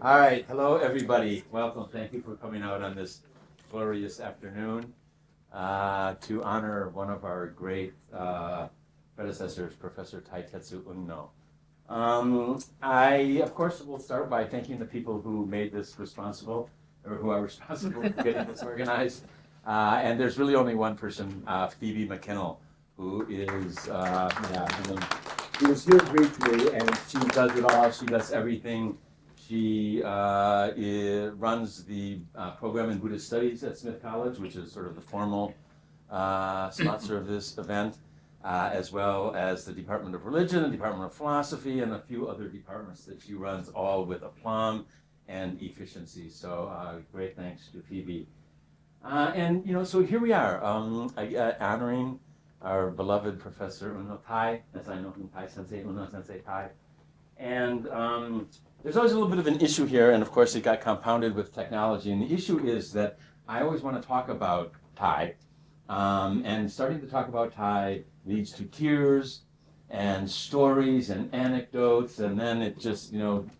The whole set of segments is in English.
All right, hello everybody. Welcome. Thank you for coming out on this glorious afternoon to honor one of our great predecessors, Professor Taitetsu Unno. I, of course, will start by thanking the people who made this responsible, or who are responsible for getting this organized. And there's really only one person, Phoebe McKinnell, who is, she was here briefly, and she does it all. She does everything. She runs the program in Buddhist Studies at Smith College, which is sort of the formal sponsor of this event, as well as the Department of Religion, the Department of Philosophy, and a few other departments that she runs, all with aplomb and efficiency. So great thanks to Phoebe. So here we are, honoring our beloved Professor Unno Tai, as I know him, Tai Sensei, Unno Sensei Tai. And there's always a little bit of an issue here, and of course it got compounded with technology. And the issue is that I always want to talk about Tai, and starting to talk about Tai leads to tears and stories and anecdotes, and then it just, and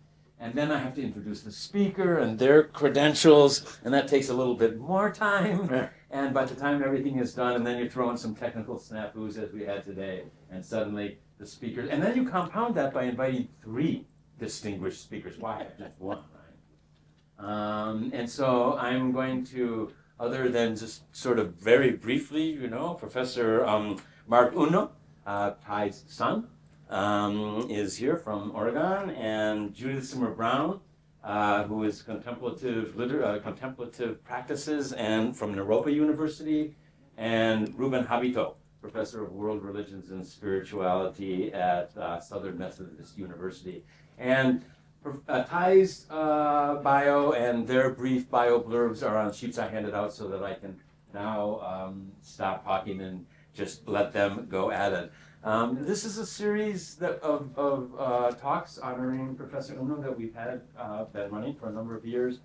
then I have to introduce the speaker and their credentials, and that takes a little bit more time. And by the time everything is done, and then you throw in some technical snafus as we had today, and suddenly the speakers, and then you compound that by inviting 3 distinguished speakers. Why just one, right? And so I'm going to, other than just sort of very briefly, Professor Mark Unno, Tai's son, is here from Oregon, and Judith Simmer Brown, who is contemplative practices and from Naropa University, and Ruben Habito, Professor of World Religions and Spirituality at Southern Methodist University. And Thai's bio and their brief bio blurbs are on sheets I handed out so that I can now stop talking and just let them go at it. This is a series of talks honoring Professor Unno that we've been running for a number of years.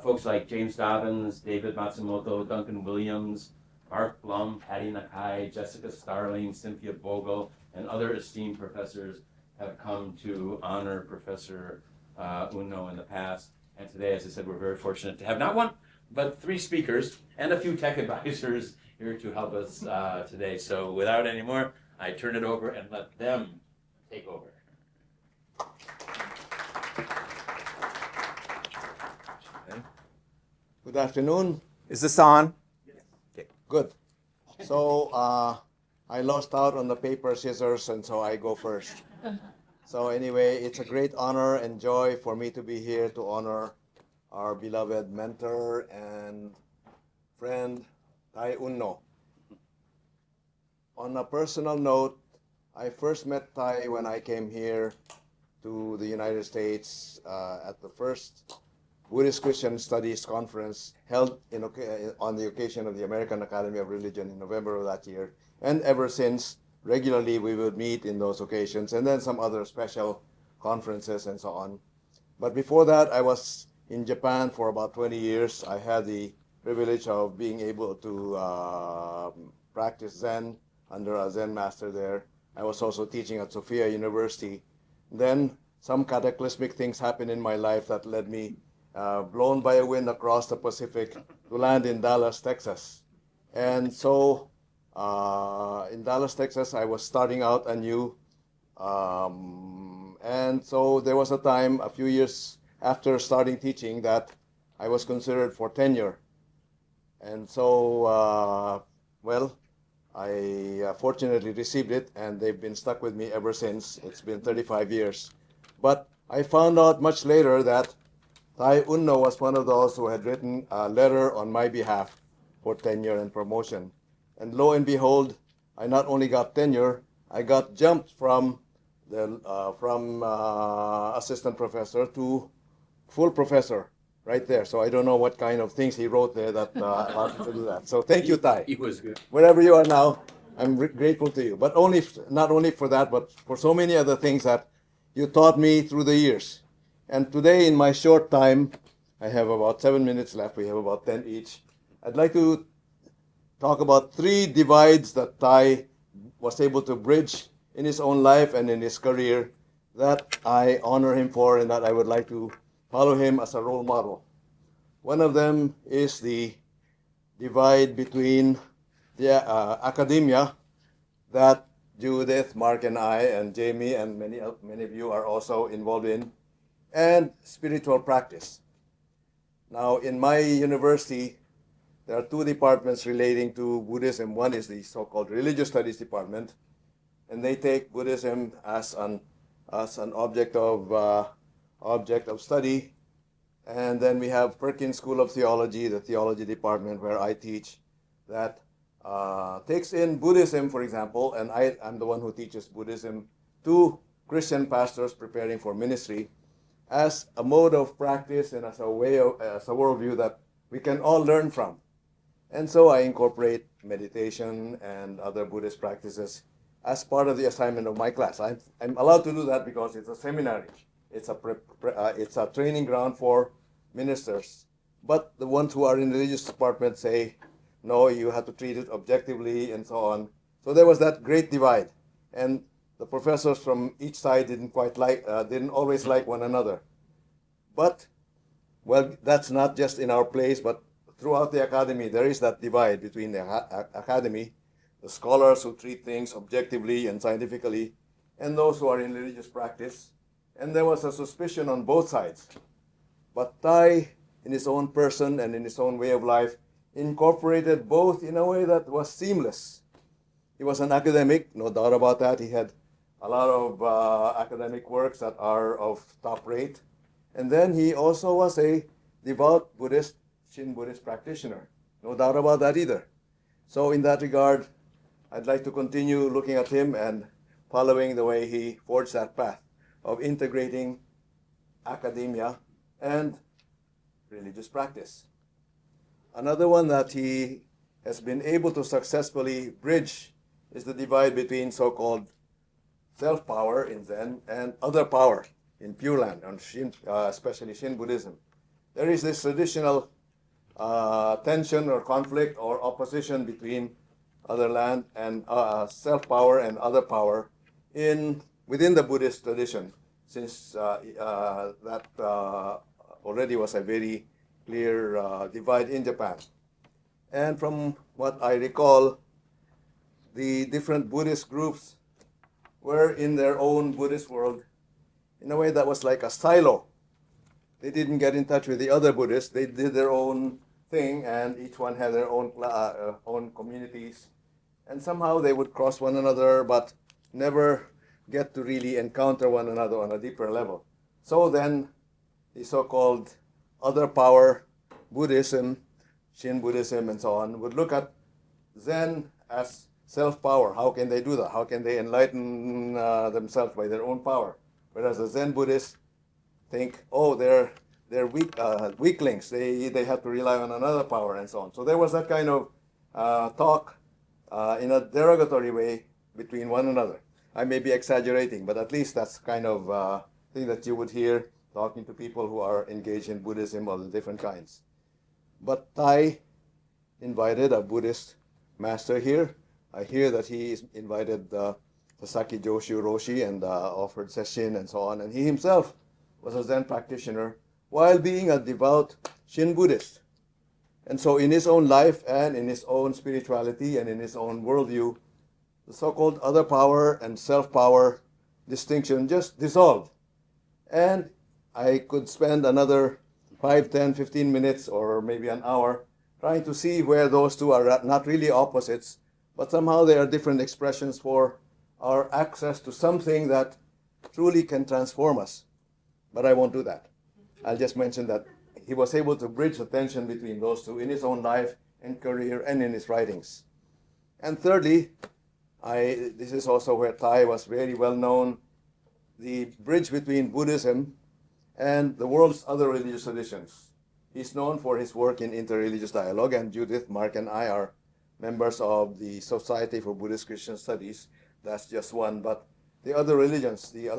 Folks like James Dobbins, David Matsumoto, Duncan Williams, Mark Blum, Patty Nakai, Jessica Starling, Cynthia Bogle, and other esteemed professors have come to honor Professor Unno in the past. And today, as I said, we're very fortunate to have not one, but 3 speakers and a few tech advisors here to help us today. So without any more, I turn it over and let them take over. Good afternoon. Is this on? Yes. Okay, good. So I lost out on the paper scissors, and so I go first. So anyway, it's a great honor and joy for me to be here to honor our beloved mentor and friend, Tai Unno. On a personal note, I first met Tai when I came here to the United States at the first Buddhist Christian Studies conference held on the occasion of the American Academy of Religion in November of that year. And ever since, regularly we would meet in those occasions, and then some other special conferences and so on. But before that, I was in Japan for about 20 years. I had the privilege of being able to practice Zen under a Zen master there. I was also teaching at Sophia University. Then some cataclysmic things happened in my life that led me blown by a wind across the Pacific to land in Dallas, Texas. And so in Dallas, Texas, I was starting out anew. And so there was a time, a few years after starting teaching, that I was considered for tenure. And so, I fortunately received it, and they've been stuck with me ever since. It's been 35 years. But I found out much later that Tai Unno was one of those who had written a letter on my behalf for tenure and promotion. And lo and behold, I not only got tenure, I got jumped from assistant professor to full professor right there. So I don't know what kind of things he wrote there that allowed me to do that. So thank you, Tai. He was good. Wherever you are now, I'm grateful to you. But not only for that, but for so many other things that you taught me through the years. And today, in my short time, I have about 7 minutes left. We have about 10 each. I'd like to talk about 3 divides that Tai was able to bridge in his own life and in his career that I honor him for, and that I would like to follow him as a role model. One of them is the divide between the academia that Judith, Mark, and I, and Jamie, and many of you are also involved in, and spiritual practice. Now, in my university, there are two departments relating to Buddhism. One is the so-called religious studies department, and they take Buddhism as an object of study. And then we have Perkins School of Theology, the theology department where I teach, that takes in Buddhism, for example, and I'm the one who teaches Buddhism to Christian pastors preparing for ministry as a mode of practice and as a worldview that we can all learn from. And so I incorporate meditation and other Buddhist practices as part of the assignment of my class. I'm allowed to do that because it's a seminary. It's a training ground for ministers. But the ones who are in the religious department say, no, you have to treat it objectively and so on. So there was that great divide. And the professors from each side didn't always like one another. But, well, that's not just in our place, but throughout the academy, there is that divide between the academy, the scholars who treat things objectively and scientifically, and those who are in religious practice. And there was a suspicion on both sides. But Thai, in his own person and in his own way of life, incorporated both in a way that was seamless. He was an academic, no doubt about that. He had a lot of academic works that are of top rate. And then he also was a devout Buddhist, Shin Buddhist practitioner. No doubt about that either. So in that regard, I'd like to continue looking at him and following the way he forged that path of integrating academia and religious practice. Another one that he has been able to successfully bridge is the divide between so-called self-power in Zen and other power in Pure Land, especially Shin Buddhism. There is this traditional tension or conflict or opposition between other land and self-power and other power within the Buddhist tradition, since that already was a very clear divide in Japan. And from what I recall, the different Buddhist groups were in their own Buddhist world in a way that was like a silo. They didn't get in touch with the other Buddhists. They did their own thing, and each one had their own communities. And somehow they would cross one another, but never get to really encounter one another on a deeper level. So then the so-called other power Buddhism, Shin Buddhism and so on, would look at Zen as self-power. How can they do that? How can they enlighten themselves by their own power? Whereas the Zen Buddhists think, oh, they're weaklings. They have to rely on another power and so on. So there was that kind of talk in a derogatory way between one another. I may be exaggerating, but at least that's kind of thing that you would hear talking to people who are engaged in Buddhism of the different kinds. But Thai invited a Buddhist master here. I hear that he invited Sasaki Joshu Roshi and offered session and so on. And he himself was a Zen practitioner while being a devout Shin Buddhist. And so in his own life and in his own spirituality and in his own worldview, the so-called other power and self-power distinction just dissolved. And I could spend another 5, 10, 15 minutes or maybe an hour trying to see where those two are not really opposites, but somehow they are different expressions for our access to something that truly can transform us. But I won't do that. I'll just mention that he was able to bridge the tension between those two in his own life and career and in his writings. And thirdly, this is also where Thai was very well known, the bridge between Buddhism and the world's other religious traditions. He's known for his work in interreligious dialogue, and Judith, Mark, and I are members of the Society for Buddhist Christian Studies. That's just one, but the other religions, the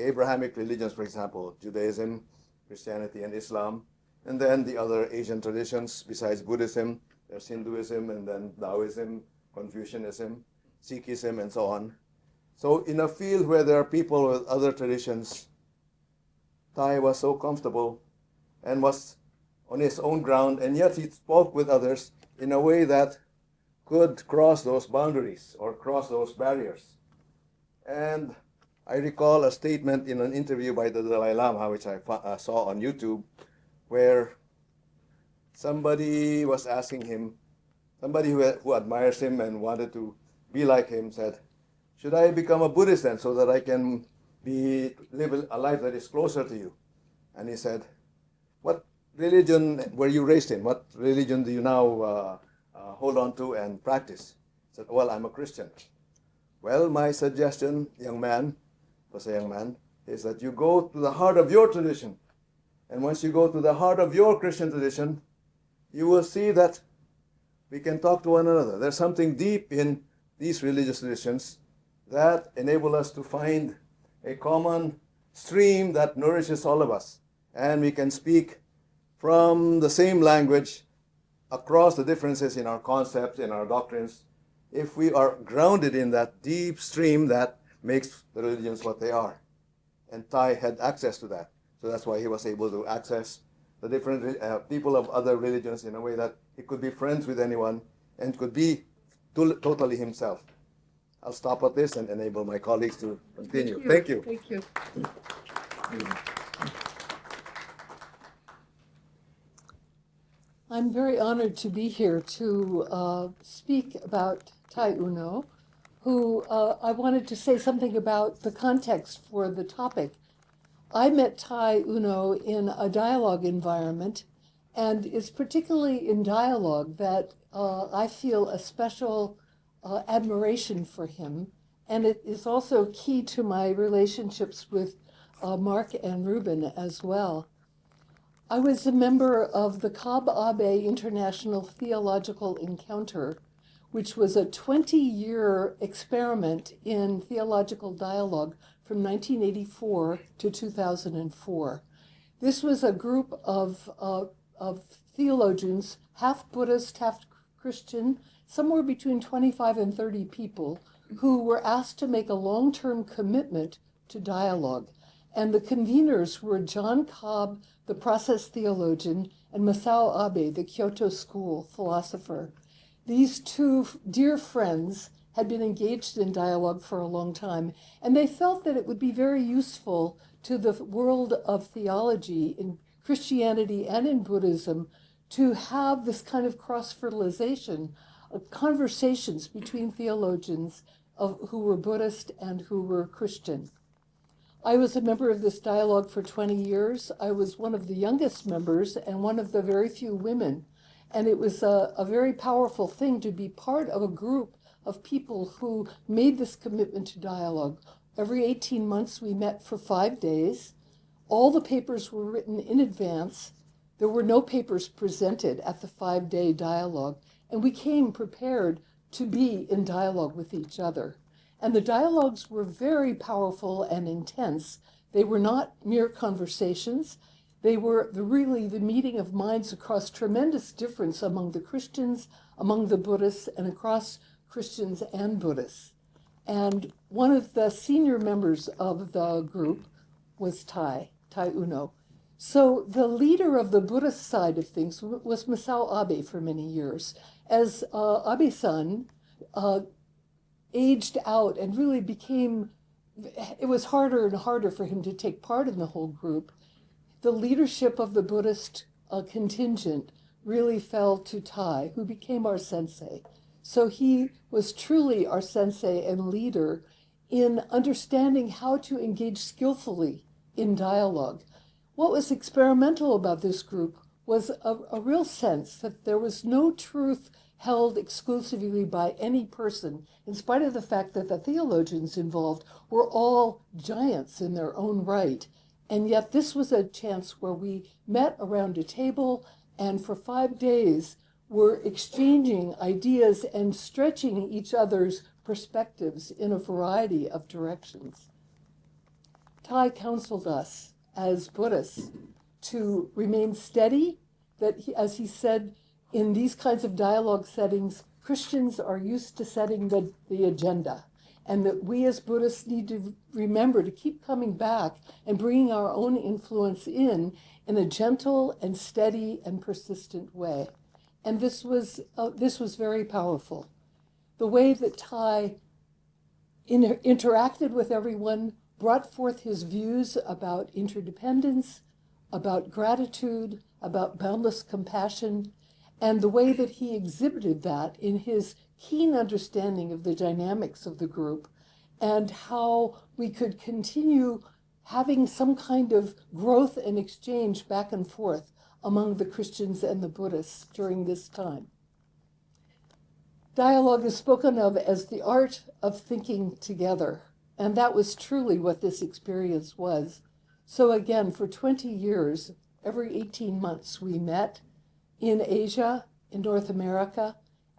Abrahamic religions, for example, Judaism, Christianity, and Islam, and then the other Asian traditions besides Buddhism, there's Hinduism, and then Taoism, Confucianism, Sikhism, and so on. So in a field where there are people with other traditions, Thai was so comfortable and was on his own ground, and yet he spoke with others in a way that could cross those boundaries or cross those barriers. And I recall a statement in an interview by the Dalai Lama, which I saw on YouTube, where somebody was asking him, somebody who admires him and wanted to be like him, said, "Should I become a Buddhist then so that I can live a life that is closer to you?" And he said, "What religion were you raised in? What religion do you now hold on to and practice?" He said, "Well, I'm a Christian." "Well, my suggestion, young man," was a young man, "is that you go to the heart of your tradition. And once you go to the heart of your Christian tradition, you will see that we can talk to one another. There's something deep in these religious traditions that enable us to find a common stream that nourishes all of us. And we can speak from the same language across the differences in our concepts, in our doctrines, if we are grounded in that deep stream that makes the religions what they are." And Thai had access to that. So that's why he was able to access the different people of other religions in a way that he could be friends with anyone and could be totally himself. I'll stop at this and enable my colleagues to continue. Thank you. Thank you. I'm very honored to be here to speak about Tai Unno, who I wanted to say something about the context for the topic. I met Tai Unno in a dialogue environment, and it's particularly in dialogue that I feel a special admiration for him, and it is also key to my relationships with Mark and Ruben as well. I was a member of the Cobb Abe International Theological Encounter, which was a 20-year experiment in theological dialogue from 1984 to 2004. This was a group of theologians, half Buddhist, half Christian, somewhere between 25 and 30 people, who were asked to make a long-term commitment to dialogue. And the conveners were John Cobb, the process theologian, and Masao Abe, the Kyoto School philosopher. These two dear friends had been engaged in dialogue for a long time, and they felt that it would be very useful to the world of theology in Christianity and in Buddhism to have this kind of cross-fertilization, conversations between theologians who were Buddhist and who were Christian. I was a member of this dialogue for 20 years. I was one of the youngest members and one of the very few women. And it was a very powerful thing to be part of a group of people who made this commitment to dialogue. Every 18 months we met for 5 days. All the papers were written in advance. There were no papers presented at the 5-day dialogue. And we came prepared to be in dialogue with each other. And the dialogues were very powerful and intense. They were not mere conversations. They were really the meeting of minds across tremendous difference among the Christians, among the Buddhists, and across Christians and Buddhists. And one of the senior members of the group was Tai Unno. So the leader of the Buddhist side of things was Masao Abe for many years. As Abe-san aged out and really it was harder and harder for him to take part in the whole group, the leadership of the Buddhist contingent really fell to Tai, who became our sensei. So he was truly our sensei and leader in understanding how to engage skillfully in dialogue. What was experimental about this group was a real sense that there was no truth held exclusively by any person, in spite of the fact that the theologians involved were all giants in their own right. And yet this was a chance where we met around a table and for 5 days were exchanging ideas and stretching each other's perspectives in a variety of directions. Tai counseled us as Buddhists to remain steady, that as he said, in these kinds of dialogue settings, Christians are used to setting the agenda. and that we as Buddhists need to remember to keep coming back and bringing our own influence in a gentle and steady and persistent way. And this was very powerful. The way that Tai interacted with everyone, brought forth his views about interdependence, about gratitude, about boundless compassion, and the way that he exhibited that in his keen understanding of the dynamics of the group and how we could continue having some kind of growth and exchange back and forth among the Christians and the Buddhists during this time. Dialogue is spoken of as the art of thinking together, and that was truly what this experience was. So again, for 20 years, every 18 months, we met in Asia, in North America,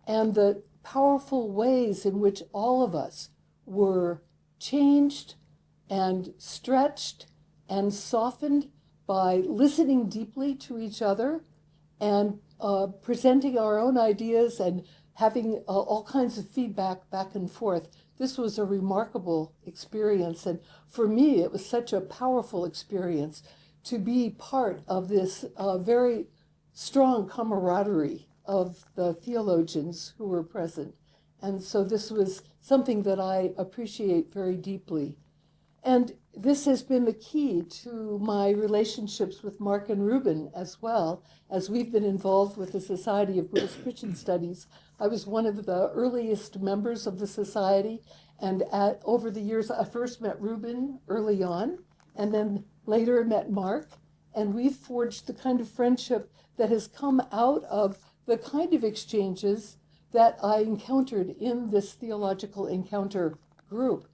and the powerful ways in which all of us were changed and stretched and softened by listening deeply to each other and presenting our own ideas and having all kinds of feedback back and forth. This was a remarkable experience. And for me, it was such a powerful experience to be part of this very strong camaraderie of the theologians who were present. And so this was something that I appreciate very deeply. And this has been the key to my relationships with Mark and Ruben as well, as we've been involved with the Society of Buddhist Christian Studies. I was one of the earliest members of the society, and over the years, I first met Ruben early on, and then later met Mark, and we've forged the kind of friendship that has come out of the kind of exchanges that I encountered in this theological encounter group,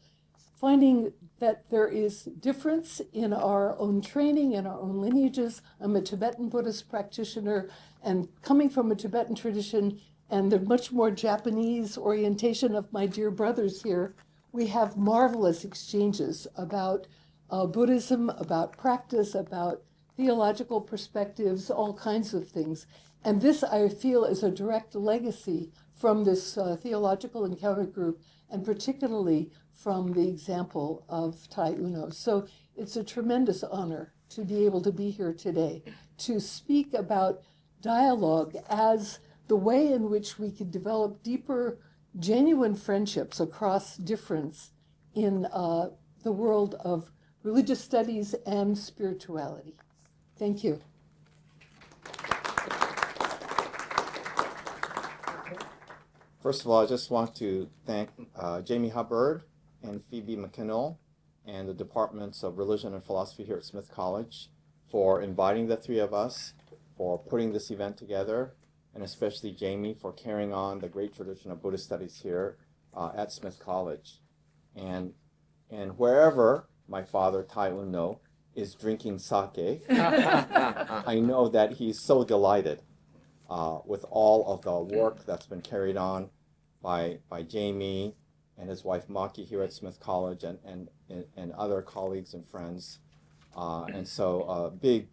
finding that there is difference in our own training, in our own lineages. I'm a Tibetan Buddhist practitioner, and coming from a Tibetan tradition and the much more Japanese orientation of my dear brothers here, we have marvelous exchanges about Buddhism, about practice, about theological perspectives, all kinds of things. And this, I feel, is a direct legacy from this theological encounter group, and particularly from the example of Tai Unno. So it's a tremendous honor to be able to be here today, to speak about dialogue as the way in which we could develop deeper, genuine friendships across difference in the world of religious studies and spirituality. Thank you. First of all, I just want to thank Jamie Hubbard and Phoebe McKinnell and the Departments of Religion and Philosophy here at Smith College for inviting the three of us, for putting this event together, and especially Jamie for carrying on the great tradition of Buddhist studies here at Smith College. And wherever my father, Tai Unno, is drinking sake, I know that he's so delighted with all of the work that's been carried on by Jamie and his wife Maki here at Smith College and other colleagues and friends. And so big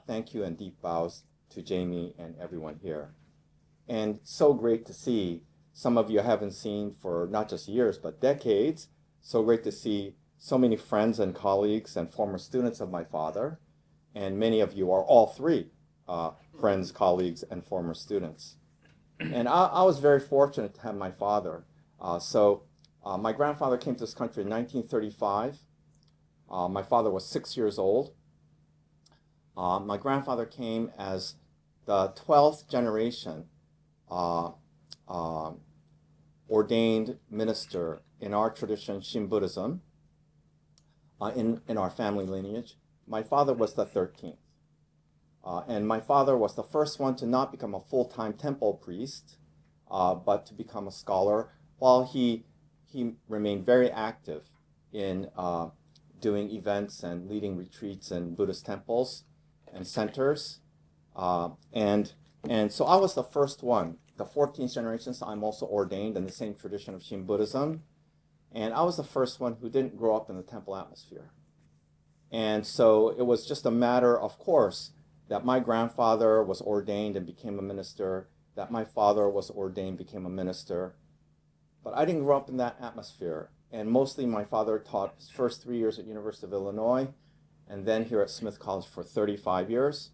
thank you and deep bows to Jamie and everyone here. And so great to see some of you I haven't seen for not just years, but decades. So great to see so many friends and colleagues and former students of my father. And many of you are all three friends, colleagues, and former students. And I was very fortunate to have my father. My grandfather came to this country in 1935. My father was 6 years old. My grandfather came as the 12th generation ordained minister in our tradition, Shin Buddhism, in our family lineage. My father was the 13th. And my father was the first one to not become a full-time temple priest, but to become a scholar, while he remained very active in doing events and leading retreats in Buddhist temples and centers. And so I was the first one, the 14th generation, so I'm also ordained in the same tradition of Shin Buddhism. And I was the first one who didn't grow up in the temple atmosphere. And so it was just a matter, of course, that my grandfather was ordained and became a minister, that my father was ordained, became a minister. But I didn't grow up in that atmosphere. and mostly my father taught his first 3 years at University of Illinois, and then here at Smith College for 35 years,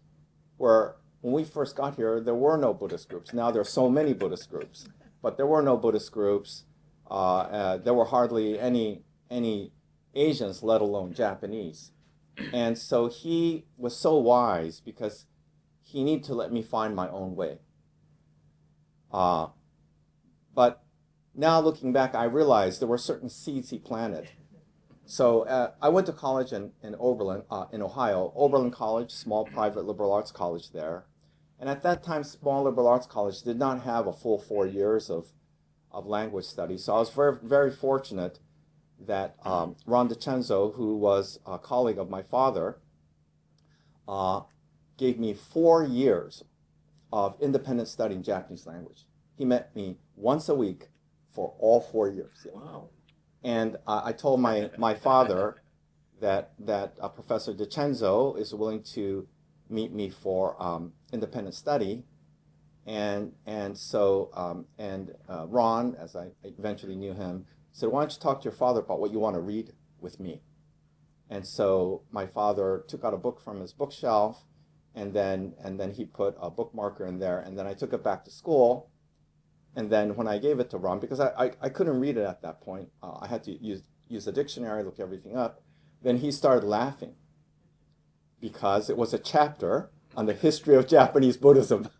where when we first got here, there were no Buddhist groups. Now there are so many Buddhist groups, but there were no Buddhist groups. There were hardly any Asians, let alone Japanese. And so he was so wise because he needed to let me find my own way. But now looking back, I realized there were certain seeds he planted. So I went to college in Oberlin, in Ohio, Oberlin College, small private liberal arts college there. And at that time, small liberal arts college did not have a full 4 years of language studies. So I was very, very fortunate that Ron DiCenzo, who was a colleague of my father, gave me 4 years of independent study in Japanese language. He met me once a week for all 4 years. Wow. And I told my father that Professor DiCenzo is willing to meet me for independent study. And so Ron, as I eventually knew him, said, "Why don't you talk to your father about what you want to read with me?" And so my father took out a book from his bookshelf, and then he put a bookmarker in there, and then I took it back to school. And then when I gave it to Ron, because I couldn't read it at that point, I had to use a dictionary, look everything up. Then he started laughing because it was a chapter on the history of Japanese Buddhism.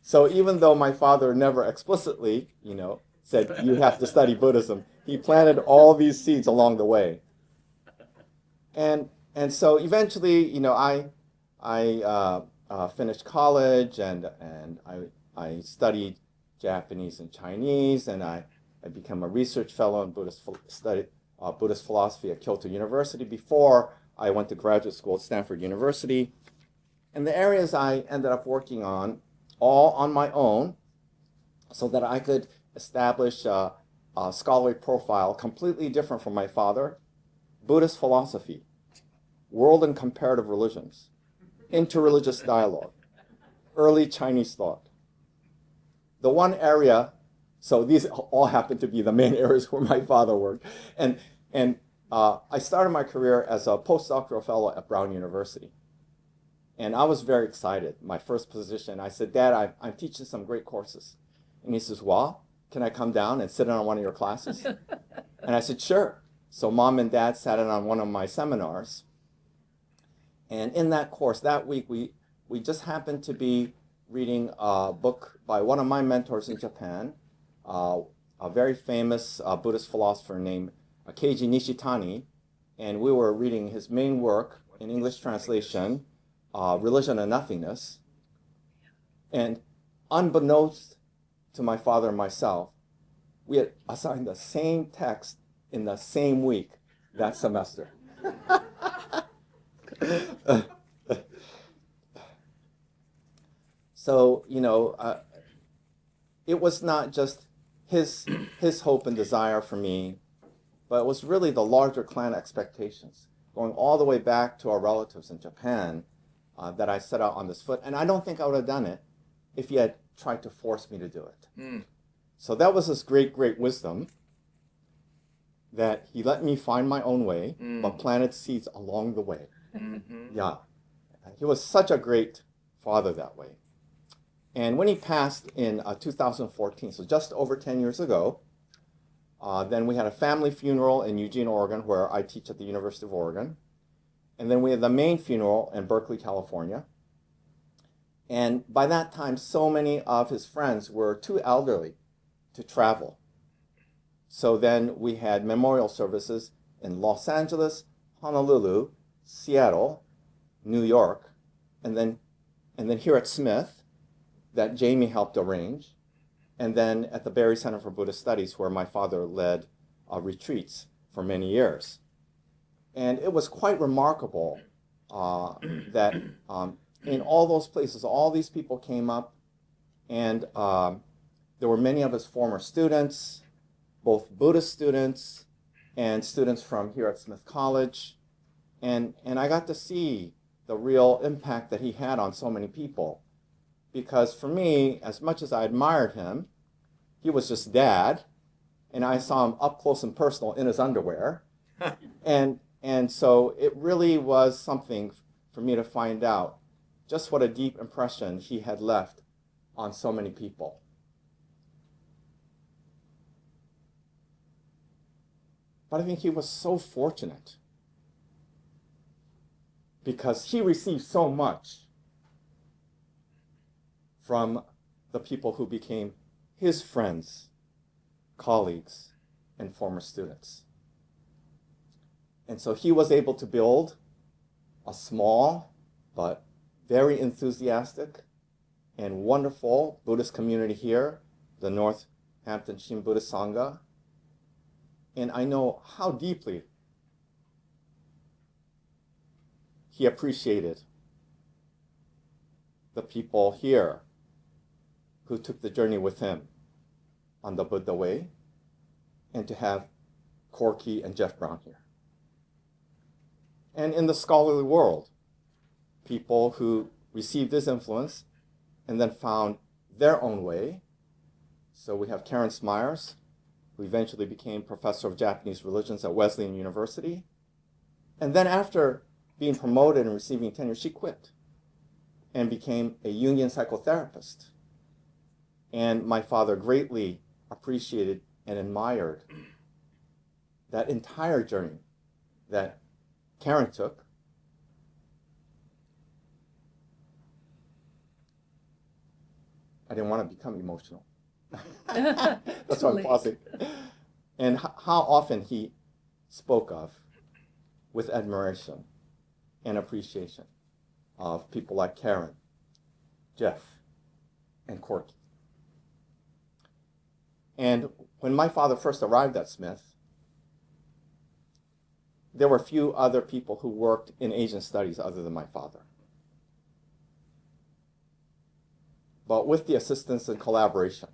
So even though my father never explicitly, said you have to study Buddhism, he planted all these seeds along the way. And so eventually, I finished college and I studied Japanese and Chinese, and I became a research fellow in Buddhist philosophy at Kyoto University before I went to graduate school at Stanford University. And the areas I ended up working on, all on my own, so that I could establish a scholarly profile completely different from my father: Buddhist philosophy, world and comparative religions, interreligious dialogue, early Chinese thought. The one area, so these all happen to be the main areas where my father worked. And I started my career as a postdoctoral fellow at Brown University. And I was very excited. My first position, I said, "Dad, I'm teaching some great courses." And he says, "Well, can I come down and sit in on one of your classes?" And I said, "Sure." So Mom and Dad sat in on one of my seminars. And in that course, that week, we just happened to be reading a book by one of my mentors in Japan, a very famous Buddhist philosopher named Keiji Nishitani. And we were reading his main work in English translation, Religion and Nothingness. And unbeknownst to my father and myself, we had assigned the same text in the same week that semester. So, it was not just his hope and desire for me, but it was really the larger clan expectations, going all the way back to our relatives in Japan, that I set out on this foot. And I don't think I would have done it if he had tried to force me to do it. Mm. So that was his great, great wisdom, that he let me find my own way, but planted seeds along the way. Mm-hmm. Yeah. He was such a great father that way. And when he passed in 2014, so just over 10 years ago, then we had a family funeral in Eugene, Oregon, where I teach at the University of Oregon. And then we had the main funeral in Berkeley, California. And by that time, so many of his friends were too elderly to travel. So then we had memorial services in Los Angeles, Honolulu, Seattle, New York, and then here at Smith, that Jamie helped arrange, and then at the Barry Center for Buddhist Studies, where my father led retreats for many years. And it was quite remarkable that in all those places, all these people came up, and there were many of his former students, both Buddhist students and students from here at Smith College. And I got to see the real impact that he had on so many people. Because for me, as much as I admired him, he was just Dad, and I saw him up close and personal in his underwear. And so it really was something for me to find out just what a deep impression he had left on so many people. But I think he was so fortunate because he received so much from the people who became his friends, colleagues, and former students. And so he was able to build a small but very enthusiastic and wonderful Buddhist community here, the Northampton Shin Buddhist Sangha. And I know how deeply he appreciated the people here who took the journey with him on the Buddha way, and to have Corky and Jeff Brown here. And in the scholarly world, people who received his influence and then found their own way. So we have Karen Smyers, who eventually became professor of Japanese religions at Wesleyan University. And then after being promoted and receiving tenure, she quit and became a Jungian psychotherapist. And my father greatly appreciated and admired that entire journey that Karen took. I didn't want to become emotional. That's why I'm pausing. And how often he spoke of with admiration and appreciation of people like Karen, Jeff, and Corky. And when my father first arrived at Smith, there were few other people who worked in Asian studies other than my father. But with the assistance and collaboration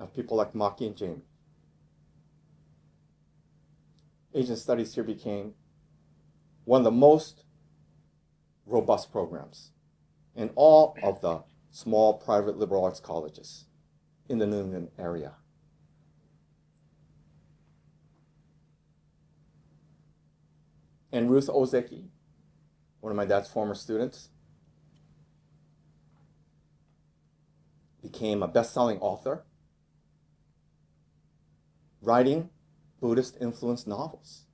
of people like Maki and Jamie, Asian studies here became one of the most robust programs in all of the small private liberal arts colleges in the New England area. And Ruth Ozeki, one of my dad's former students, became a best-selling author, writing Buddhist-influenced novels,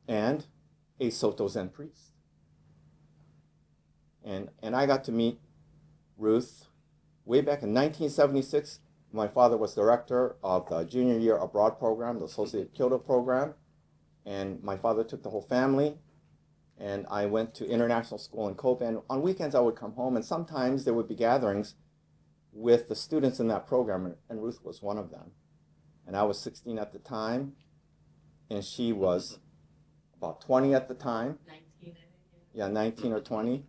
and a Soto Zen priest. And I got to meet Ruth way back in 1976. My father was director of the junior year abroad program, the Associated Kyoto program. And my father took the whole family, and I went to international school in Kobe. And on weekends I would come home, and sometimes there would be gatherings with the students in that program, and Ruth was one of them. And I was 16 at the time, and she was about 20 at the time. 19, I think. Yeah, 19 or 20.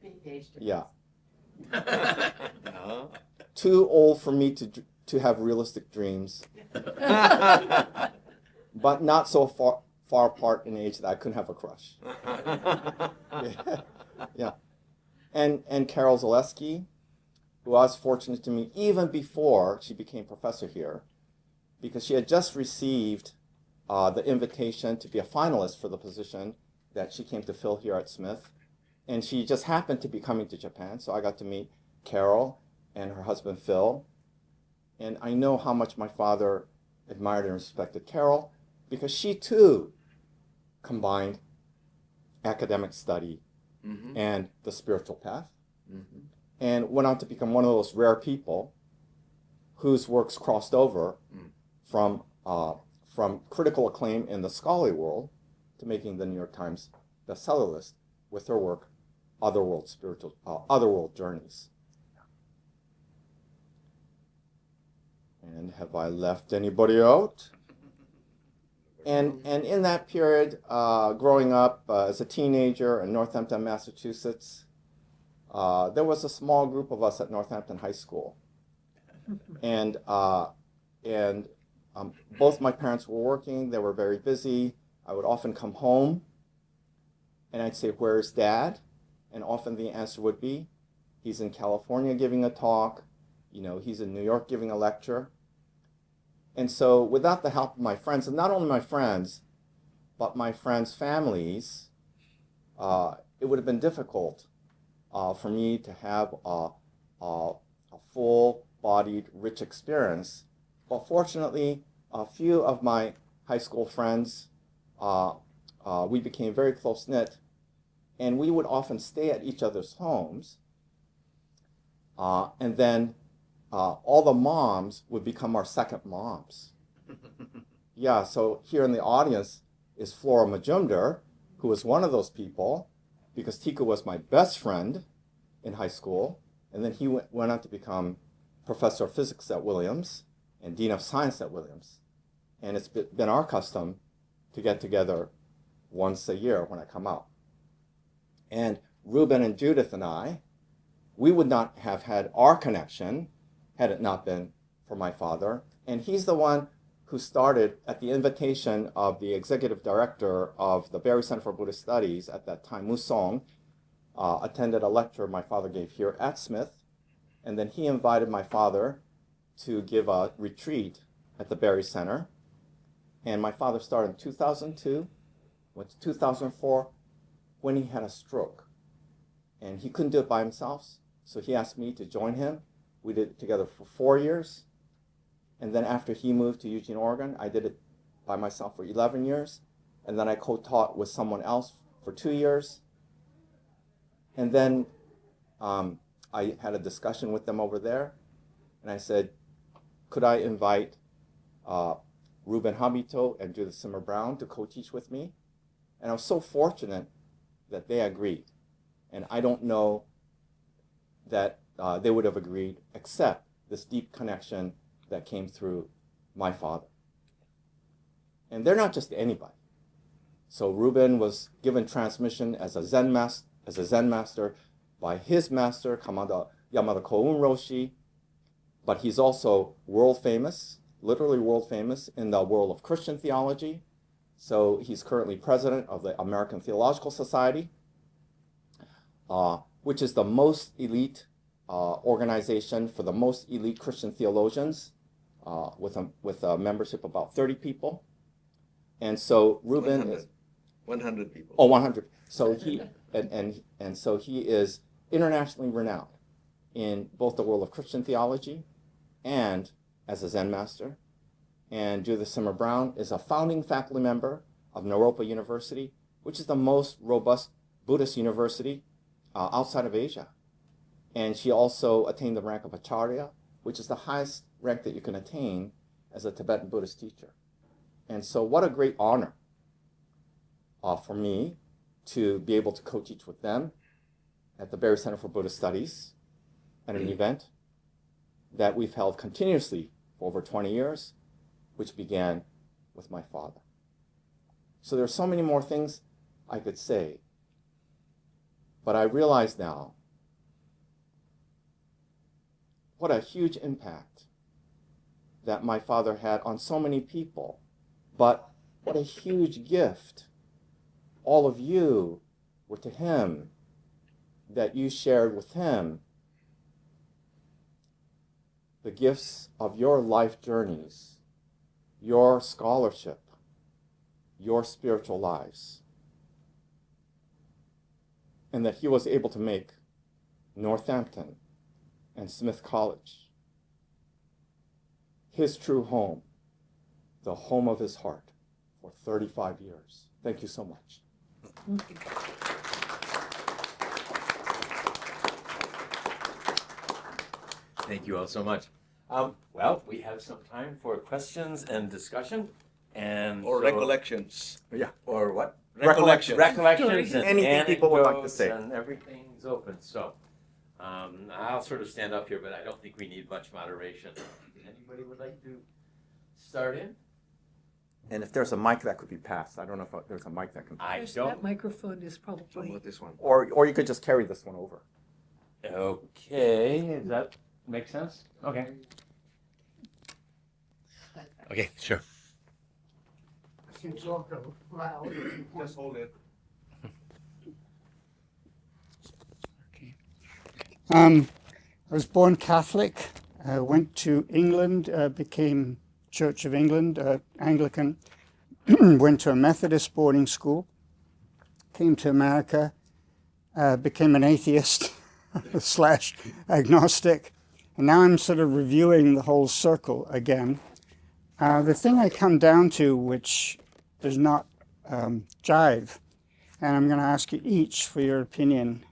Big age difference. Yeah. Too old for me to have realistic dreams, but not so far apart in age that I couldn't have a crush. Yeah. And Carol Zaleski, who I was fortunate to meet even before she became professor here, because she had just received the invitation to be a finalist for the position that she came to fill here at Smith. And she just happened to be coming to Japan, so I got to meet Carol and her husband Phil. And I know how much my father admired and respected Carol, because she too combined academic study and the spiritual path, and went on to become one of those rare people whose works crossed over from critical acclaim in the scholarly world to making the New York Times bestseller list with her work, Otherworld Journeys. And have I left anybody out? And in that period, growing up as a teenager in Northampton, Massachusetts, there was a small group of us at Northampton High School. And both my parents were working. They were very busy. I would often come home, and I'd say, "Where's Dad?" And often the answer would be, he's in California giving a talk, he's in New York giving a lecture. And so without the help of my friends, and not only my friends, but my friends' families, it would have been difficult for me to have a full-bodied, rich experience. But fortunately, a few of my high school friends, we became very close-knit, and we would often stay at each other's homes. And then all the moms would become our second moms. Yeah, so here in the audience is Flora Majumder, who was one of those people, because Tika was my best friend in high school, and then he went on to become professor of physics at Williams and dean of science at Williams. And it's been our custom to get together once a year when I come out. And Ruben and Judith and I, we would not have had our connection had it not been for my father. And he's the one who started, at the invitation of the executive director of the Berry Center for Buddhist Studies at that time, Musong, attended a lecture my father gave here at Smith. And then he invited my father to give a retreat at the Berry Center. And my father started in 2002, went to 2004, when he had a stroke. And he couldn't do it by himself, so he asked me to join him. We did it together for 4 years. And then after he moved to Eugene, Oregon, I did it by myself for 11 years. And then I co-taught with someone else for 2 years. And then I had a discussion with them over there. And I said, could I invite Ruben Habito and Judith Simmer Brown to co-teach with me? And I was so fortunate that they agreed. And I don't know that they would have agreed except this deep connection that came through my father. And they're not just anybody. So Ruben was given transmission as a Zen master by his master, Yamada Koun Roshi, but he's also world famous, literally world famous in the world of Christian theology. So he's currently president of the American Theological Society, which is the most elite organization for the most elite Christian theologians, with a membership of about 30 people. And so Ruben 100. is 100 people. Oh, 100. So he and so he is internationally renowned in both the world of Christian theology and as a Zen master. And Judith Simmer Brown is a founding faculty member of Naropa University, which is the most robust Buddhist university outside of Asia. And she also attained the rank of Acharya, which is the highest rank that you can attain as a Tibetan Buddhist teacher. And so what a great honor for me to be able to co-teach with them at the Berry Center for Buddhist Studies at an event that we've held continuously for over 20 years, which began with my father. So there are so many more things I could say, but I realize now what a huge impact that my father had on so many people, but what a huge gift all of you were to him, that you shared with him the gifts of your life journeys, your scholarship, your spiritual lives, and that he was able to make Northampton and Smith College his true home, the home of his heart, for 35 years. Thank you so much. Thank you all so much. Well, we have some time for questions and discussion, and Or so- recollections. Yeah. or what? Recollections. Recollections and Anything people would like to anecdotes say. and everything's open. So I'll sort of stand up here, but I don't think we need much moderation. Anybody would like to start in? And if there's a mic that could be passed, I don't know if there's a mic that can. That microphone is How probably. about this one? Or you could just carry this one over. Okay, does that make sense? Okay. Okay, sure. Seems loud. Just hold it. I was born Catholic, went to England, became Church of England, Anglican, went to a Methodist boarding school, came to America, became an atheist slash agnostic, and now I'm sort of reviewing the whole circle again. The thing I come down to, which does not jive, and I'm going to ask you each for your opinion,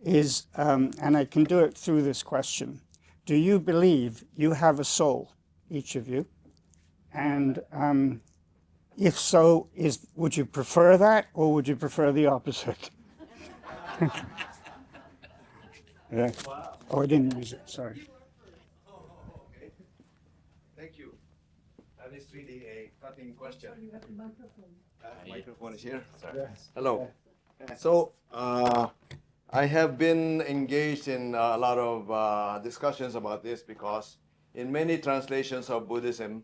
is, and I can do it through this question, do you believe you have a soul, each of you? And if so, would you prefer that, or would you prefer the opposite? Yeah. Wow. Oh, I didn't use it, sorry. Okay. Thank you. That is really a cutting question. Microphone is here. Sorry. Yes. Hello. So, I have been engaged in a lot of discussions about this because in many translations of Buddhism,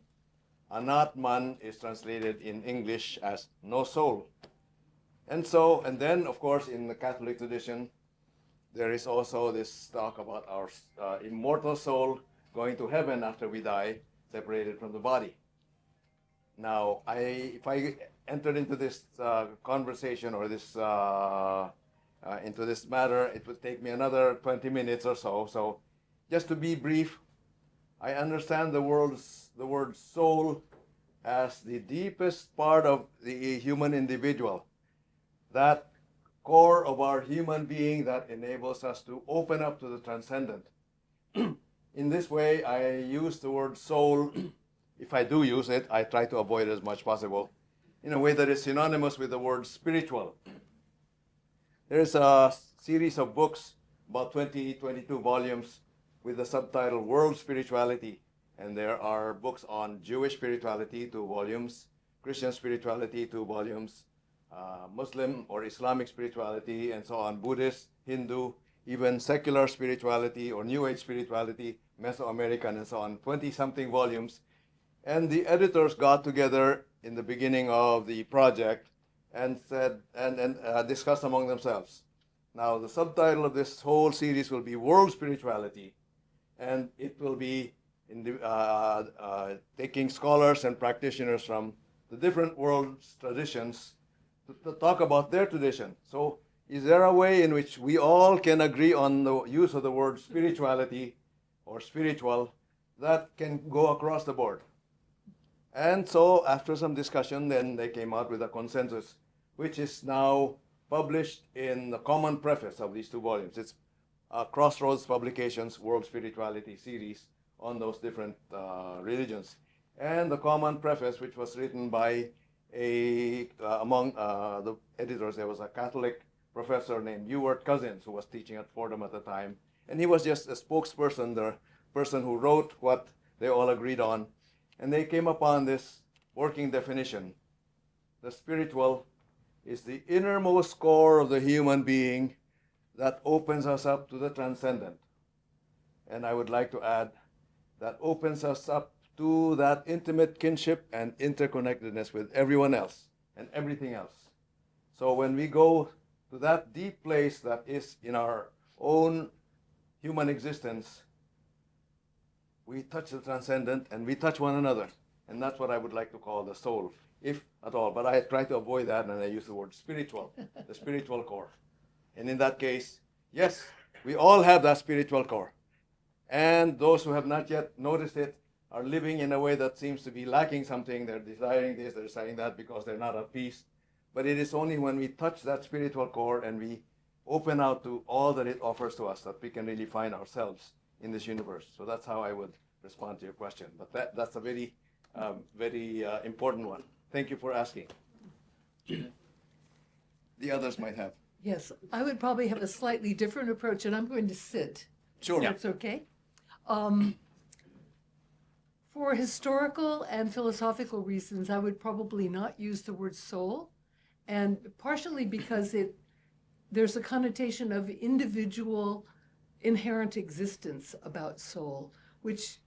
Anatman is translated in English as no soul. And then, of course, in the Catholic tradition, there is also this talk about our immortal soul going to heaven after we die, separated from the body. Now, if I entered into this conversation or this into this matter, it would take me another 20 minutes or so. So, just to be brief, I understand the word soul as the deepest part of the human individual, that core of our human being that enables us to open up to the transcendent. In this way, I use the word soul. If I do use it, I try to avoid it as much as possible, in a way that is synonymous with the word spiritual. There is a series of books, about 22 volumes, with the subtitle World Spirituality. And there are books on Jewish spirituality, 2 volumes, Christian spirituality, 2 volumes, Muslim or Islamic spirituality, and so on, Buddhist, Hindu, even secular spirituality or New Age spirituality, Mesoamerican, and so on, 20-something volumes. And the editors got together in the beginning of the project and said, and discussed among themselves. Now, the subtitle of this whole series will be World Spirituality, and it will be taking scholars and practitioners from the different world traditions to talk about their tradition. So, is there a way in which we all can agree on the use of the word spirituality or spiritual that can go across the board? And so, after some discussion, then they came out with a consensus, which is now published in the common preface of these 2 volumes. It's Crossroads Publications World Spirituality series on those different religions. And the common preface, which was written by among the editors, there was a Catholic professor named Ewart Cousins, who was teaching at Fordham at the time. And he was just a spokesperson, the person who wrote what they all agreed on. And they came upon this working definition. The spiritual is the innermost core of the human being that opens us up to the transcendent. And I would like to add, that opens us up to that intimate kinship and interconnectedness with everyone else and everything else. So when we go to that deep place that is in our own human existence, we touch the transcendent and we touch one another. And that's what I would like to call the soul, if at all. But I try to avoid that, and I use the word spiritual, the spiritual core. And in that case, yes, we all have that spiritual core. And those who have not yet noticed it are living in a way that seems to be lacking something. They're desiring this, they're desiring that because they're not at peace. But it is only when we touch that spiritual core and we open out to all that it offers to us that we can really find ourselves in this universe. So that's how I would respond to your question. But that's a very, very important one. Thank you for asking. The others might have. Yes, I would probably have a slightly different approach, and I'm going to sit. Sure. That's okay. For historical and philosophical reasons, I would probably not use the word soul, and partially because there's a connotation of individual inherent existence about soul, which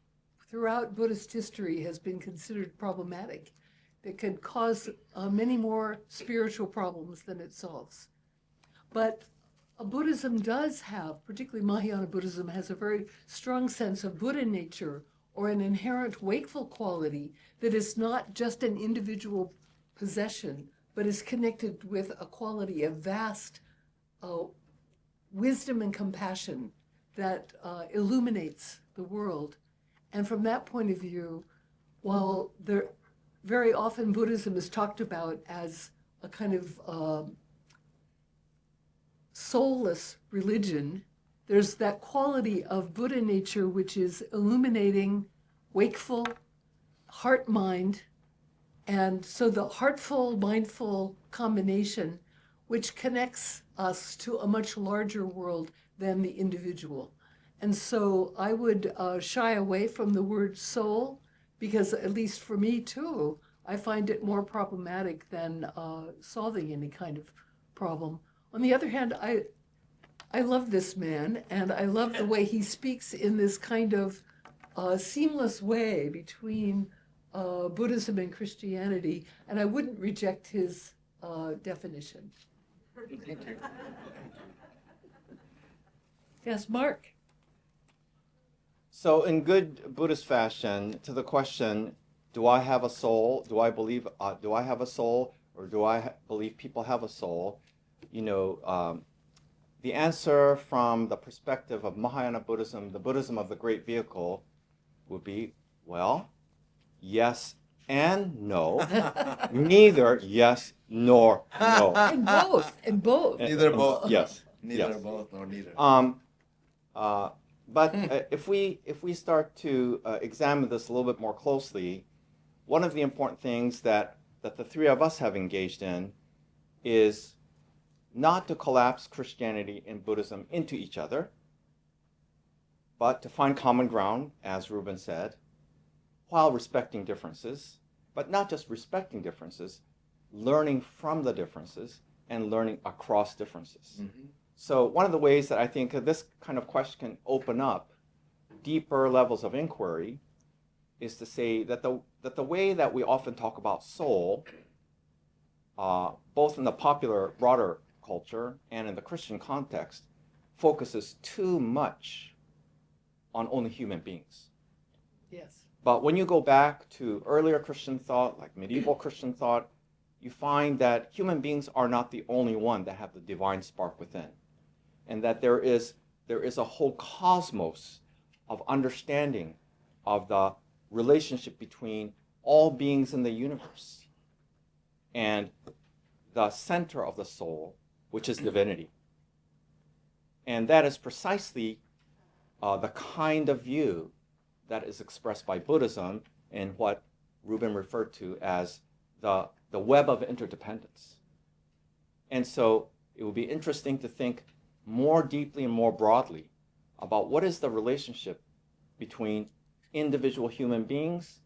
throughout Buddhist history has been considered problematic. That could cause many more spiritual problems than it solves. But Buddhism does have, particularly Mahayana Buddhism, has a very strong sense of Buddha nature, or an inherent wakeful quality that is not just an individual possession, but is connected with a quality of vast wisdom and compassion that illuminates the world. And from that point of view, while very often Buddhism is talked about as a kind of soulless religion, there's that quality of Buddha nature which is illuminating, wakeful, heart-mind, and so the heartful, mindful combination which connects us to a much larger world than the individual. And so I would shy away from the word soul, because at least for me too, I find it more problematic than solving any kind of problem. On the other hand, I love this man, and I love the way he speaks in this kind of seamless way between Buddhism and Christianity, and I wouldn't reject his definition. Thank you. Yes, Mark. So in good Buddhist fashion, to the question, do I have a soul? Do I believe, do I have a soul? Or do I believe people have a soul? You know, the answer from the perspective of Mahayana Buddhism, the Buddhism of the Great Vehicle, would be, well, yes and no. Neither yes nor no. And both, and both. Neither both. Yes. Neither yes. both nor neither. But if we start to examine this a little bit more closely, one of the important things that the three of us have engaged in is not to collapse Christianity and Buddhism into each other, but to find common ground, as Ruben said, while respecting differences, but not just respecting differences, learning from the differences and learning across differences. Mm-hmm. So one of the ways that I think this kind of question can open up deeper levels of inquiry is to say that the way that we often talk about soul, both in the popular, broader culture and in the Christian context, focuses too much on only human beings. Yes. But when you go back to earlier Christian thought, like medieval Christian thought, you find that human beings are not the only one that have the divine spark within, and that there is a whole cosmos of understanding of the relationship between all beings in the universe and the center of the soul, which is divinity. And that is precisely the kind of view that is expressed by Buddhism in what Ruben referred to as the web of interdependence. And so it would be interesting to think more deeply and more broadly about what is the relationship between individual human beings,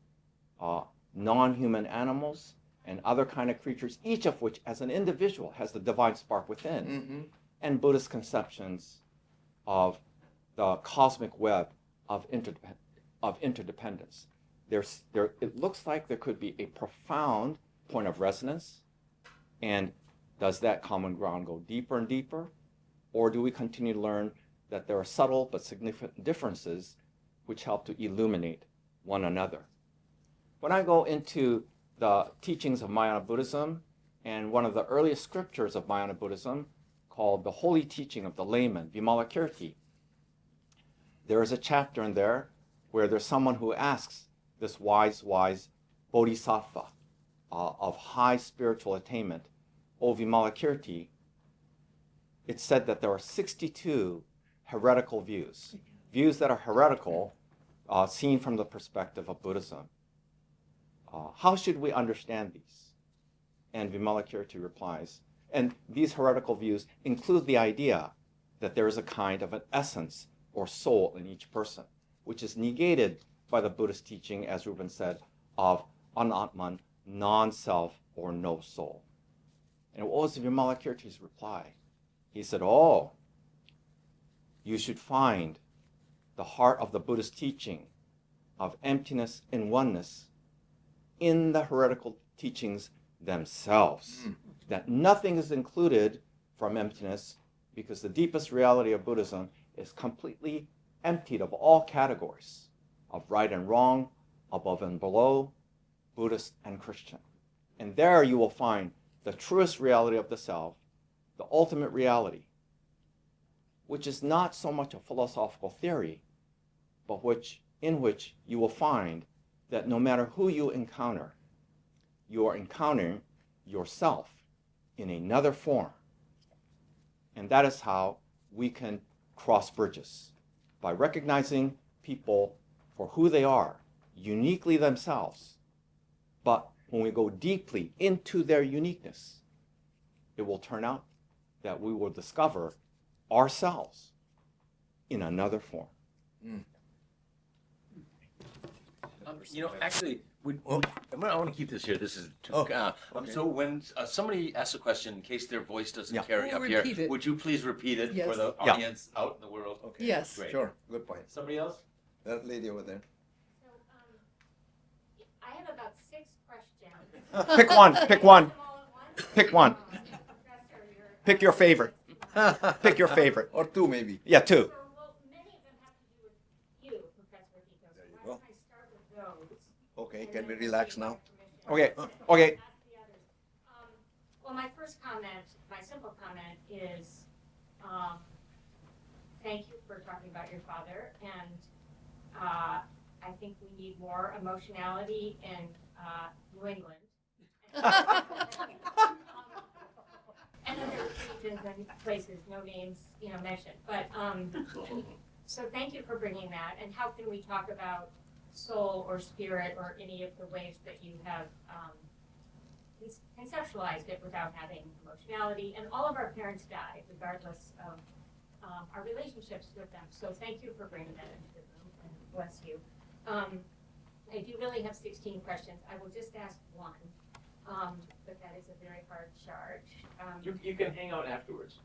non-human animals, and other kind of creatures, each of which as an individual has the divine spark within, Mm-hmm. and Buddhist conceptions of the cosmic web of interdependence. It looks like there could be a profound point of resonance, and does that common ground go deeper and deeper, or do we continue to learn that there are subtle but significant differences which help to illuminate one another? When I go into the teachings of Mahayana Buddhism, and one of the earliest scriptures of Mahayana Buddhism, called the Holy Teaching of the Layman, Vimalakirti, there is a chapter in there where there's someone who asks this wise bodhisattva of high spiritual attainment, O Vimalakirti, it's said that there are 62 heretical views that are heretical seen from the perspective of Buddhism. How should we understand these? And Vimalakirti replies, and these heretical views include the idea that there is a kind of an essence or soul in each person, which is negated by the Buddhist teaching, as Ruben said, of anatman, non-self or no soul. And what was Vimalakirti's reply? He said, oh, you should find the heart of the Buddhist teaching of emptiness and oneness in the heretical teachings themselves. That nothing is included from emptiness because the deepest reality of Buddhism is completely emptied of all categories of right and wrong, above and below, Buddhist and Christian. And there you will find the truest reality of the self, the ultimate reality, which is not so much a philosophical theory, but in which you will find that no matter who you encounter, you are encountering yourself in another form. And that is how we can cross bridges, by recognizing people for who they are, uniquely themselves. But when we go deeply into their uniqueness, it will turn out that we will discover ourselves in another form. Actually, I want to keep this here. This is too. Okay. So when somebody asks a question, in case their voice doesn't Yeah. carry We'll up here, repeat it. would you please repeat it Yes. for the Yeah. audience out in the world? Okay. Yes. Great. Sure. Good point. Somebody else? That lady over there. So, I have about 6 questions. Pick one, pick one, Them all at once? pick one. Professor, you're- Pick your favorite. Pick your favorite. Or two, maybe. Yeah, two. So, well, many of them have to do with you, Professor Hito. There you Why go. don't I start with those? Okay. and Can then we we'll relax see my now? permission. Okay, Ask okay. the others. Well, my first comment, my simple comment is, thank you for talking about your father, and I think we need more emotionality in New England. And other regions and places, no names, mentioned, but, so thank you for bringing that, and how can we talk about soul or spirit or any of the ways that you have, conceptualized it without having emotionality, and all of our parents died regardless of, our relationships with them, so thank you for bringing that into the room, and bless you. I do really have 16 questions, I will just ask one, but that is a very hard charge. You can hang out afterwards.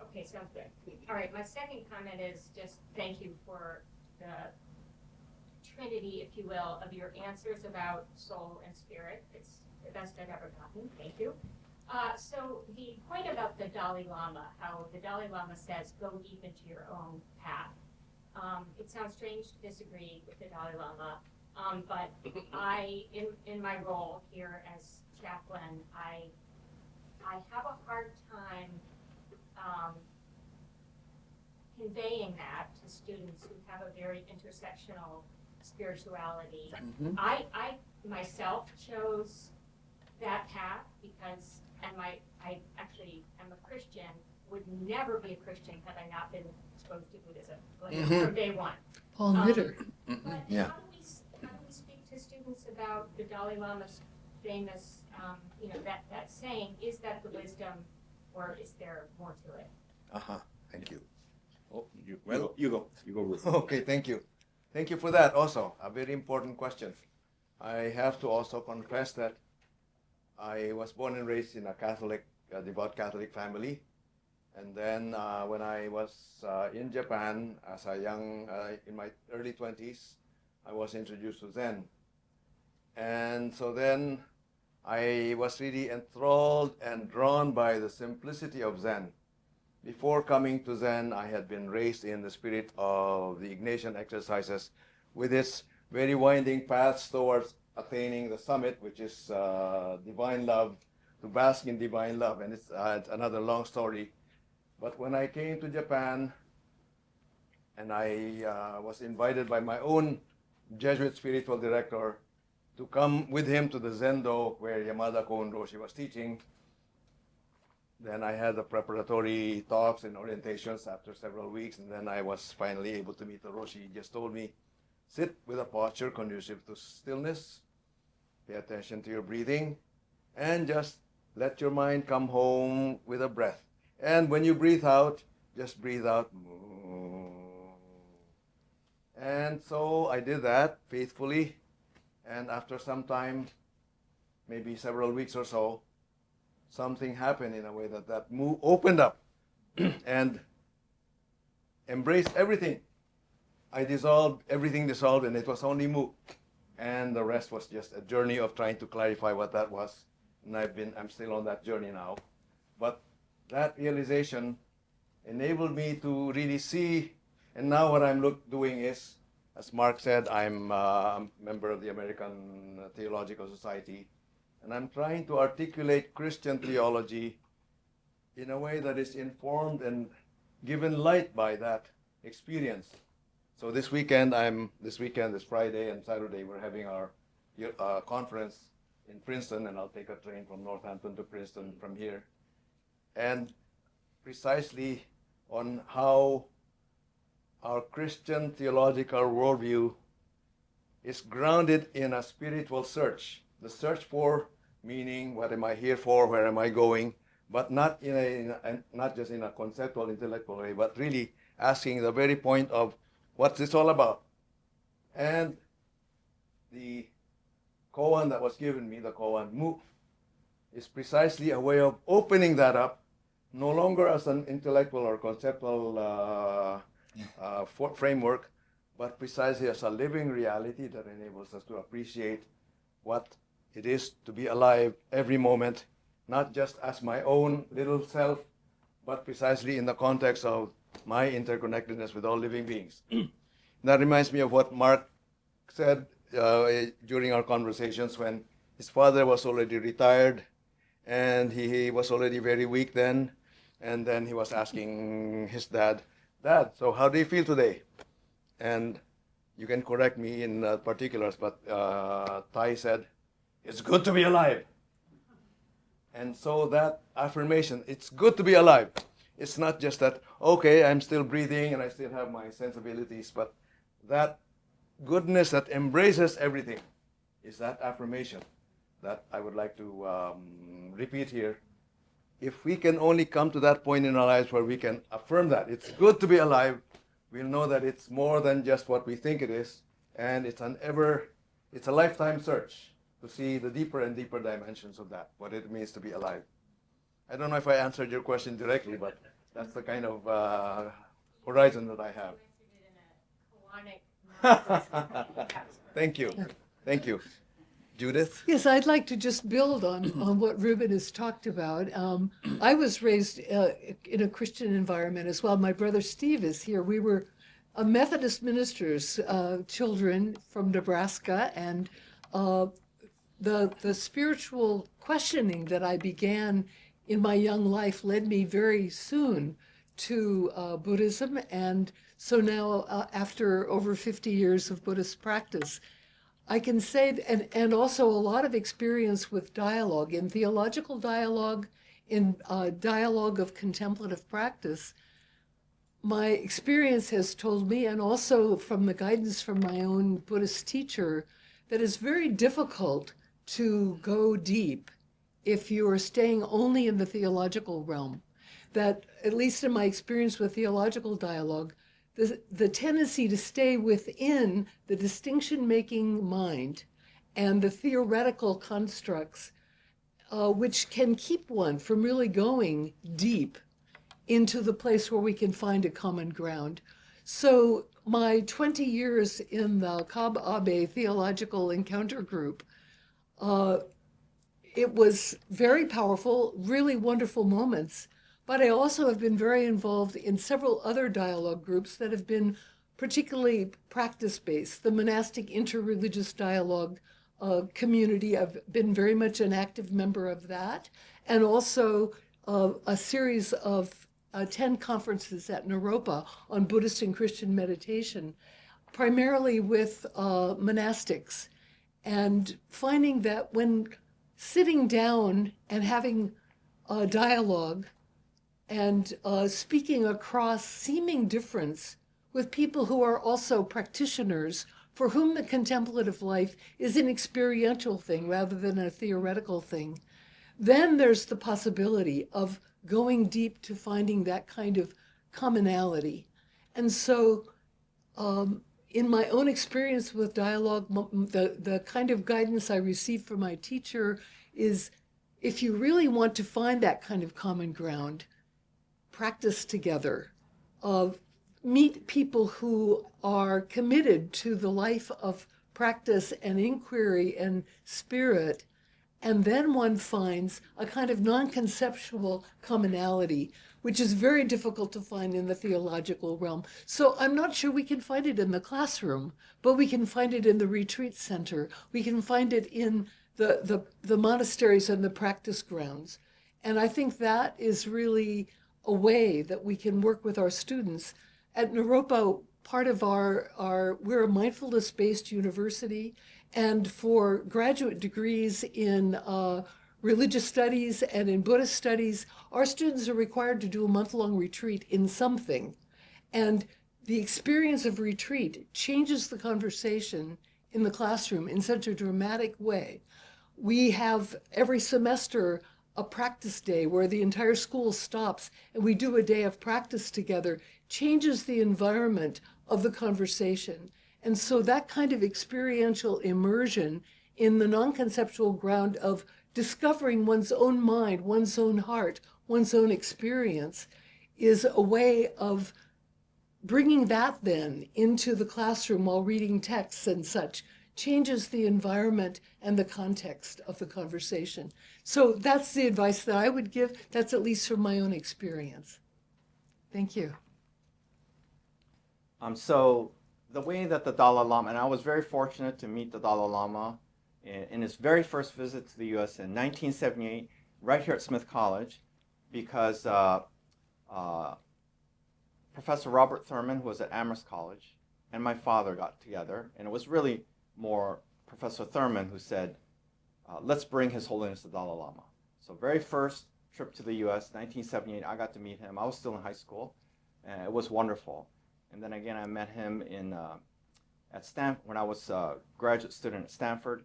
Okay, sounds good. All right, my second comment is just thank you for the trinity, if you will, of your answers about soul and spirit. It's the best I've ever gotten, thank you. So the point about the Dalai Lama, how the Dalai Lama says, go deep into your own path. It sounds strange to disagree with the Dalai Lama, but in my role here as chaplain, I have a hard time conveying that to students who have a very intersectional spirituality. I myself chose that path because, I actually am a Christian, would never be a Christian had I not been exposed to Buddhism from day one. Paul Knitter. But Yeah. how do we speak to students about the Dalai Lama's famous, that saying, is that the wisdom or is there more to it? Thank you. Oh, You well, go, Ruth. okay, thank you. Thank you for that also. A very important question. I have to also confess that I was born and raised in a Catholic, devout Catholic family. And then when I was in Japan as a young, in my early 20s, I was introduced to Zen. And so then I was really enthralled and drawn by the simplicity of Zen. Before coming to Zen, I had been raised in the spirit of the Ignatian exercises with its very winding paths towards attaining the summit, which is divine love, to bask in divine love. And it's another long story. But when I came to Japan, and I was invited by my own Jesuit spiritual director to come with him to the Zendo where Yamada Koun Roshi was teaching. Then I had the preparatory talks and orientations after several weeks, and then I was finally able to meet the Roshi. He just told me, sit with a posture conducive to stillness, pay attention to your breathing, and just let your mind come home with a breath. And when you breathe out, just breathe out. And so I did that faithfully. And after some time, maybe several weeks or so, something happened in a way that opened up and embraced everything. Everything dissolved, and it was only Mu. And the rest was just a journey of trying to clarify what that was. And I'm still on that journey now. But that realization enabled me to really see. And now what I'm doing is, as Mark said, I'm a member of the American Theological Society, and I'm trying to articulate Christian theology in a way that is informed and given light by that experience. So this weekend, this Friday and Saturday, we're having our conference in Princeton, and I'll take a train from Northampton to Princeton from here. And precisely on how our Christian theological worldview is grounded in a spiritual search. The search for meaning, what am I here for, where am I going, but not not just in a conceptual, intellectual way, but really asking the very point of what's this all about. And the koan that was given me, the koan Mu, is precisely a way of opening that up, no longer as an intellectual or conceptual framework, but precisely as a living reality that enables us to appreciate what it is to be alive every moment, not just as my own little self, but precisely in the context of my interconnectedness with all living beings. That reminds me of what Mark said during our conversations when his father was already retired and he was already very weak then. And then he was asking his dad, so how do you feel today? And you can correct me in particulars, but Tai said, it's good to be alive. And so that affirmation, it's good to be alive. It's not just that, okay, I'm still breathing and I still have my sensibilities, but that goodness that embraces everything is that affirmation that I would like to repeat here. If we can only come to that point in our lives where we can affirm that it's good to be alive, we'll know that it's more than just what we think it is, and it's a lifetime search to see the deeper and deeper dimensions of that, what it means to be alive. I don't know if I answered your question directly, but that's the kind of horizon that I have. Thank you. Thank you. Judith? Yes, I'd like to just build on what Ruben has talked about. I was raised in a Christian environment as well. My brother Steve is here. We were Methodist ministers, children from Nebraska, and the spiritual questioning that I began in my young life led me very soon to Buddhism. And so now, after over 50 years of Buddhist practice, I can say, and also a lot of experience with dialogue, in theological dialogue, in dialogue of contemplative practice. My experience has told me, and also from the guidance from my own Buddhist teacher, that it's very difficult to go deep if you are staying only in the theological realm. That, at least in my experience with theological dialogue, the tendency to stay within the distinction-making mind and the theoretical constructs, which can keep one from really going deep into the place where we can find a common ground. So my 20 years in the Cobb Abe Theological Encounter Group, it was very powerful, really wonderful moments. But I also have been very involved in several other dialogue groups that have been particularly practice-based. The monastic interreligious dialogue community, I've been very much an active member of that. And also a series of 10 conferences at Naropa on Buddhist and Christian meditation, primarily with monastics. And finding that when sitting down and having a dialogue and speaking across seeming difference with people who are also practitioners for whom the contemplative life is an experiential thing rather than a theoretical thing, then there's the possibility of going deep to finding that kind of commonality. And so in my own experience with dialogue, the kind of guidance I received from my teacher is, if you really want to find that kind of common ground, practice together, meet people who are committed to the life of practice and inquiry and spirit, and then one finds a kind of non-conceptual commonality which is very difficult to find in the theological realm. So I'm not sure we can find it in the classroom, but we can find it in the retreat center. We can find it in the monasteries and the practice grounds. And I think that is really a way that we can work with our students. At Naropa, part of we're a mindfulness-based university, and for graduate degrees in religious studies and in Buddhist studies, our students are required to do a month-long retreat in something. And the experience of retreat changes the conversation in the classroom in such a dramatic way. We have every semester a practice day where the entire school stops and we do a day of practice together, changes the environment of the conversation. And so that kind of experiential immersion in the non-conceptual ground of discovering one's own mind, one's own heart, one's own experience is a way of bringing that then into the classroom while reading texts and such, changes the environment and the context of the conversation. So that's the advice that I would give. That's at least from my own experience. Thank you. So the way that the Dalai Lama, and I was very fortunate to meet the Dalai Lama in his very first visit to the U.S. in 1978, right here at Smith College, because Professor Robert Thurman, who was at Amherst College, and my father got together, and it was really more Professor Thurman who said, let's bring His Holiness the Dalai Lama. So very first trip to the U.S., 1978, I got to meet him. I was still in high school, and it was wonderful. And then again, I met him at Stanford when I was a graduate student at Stanford.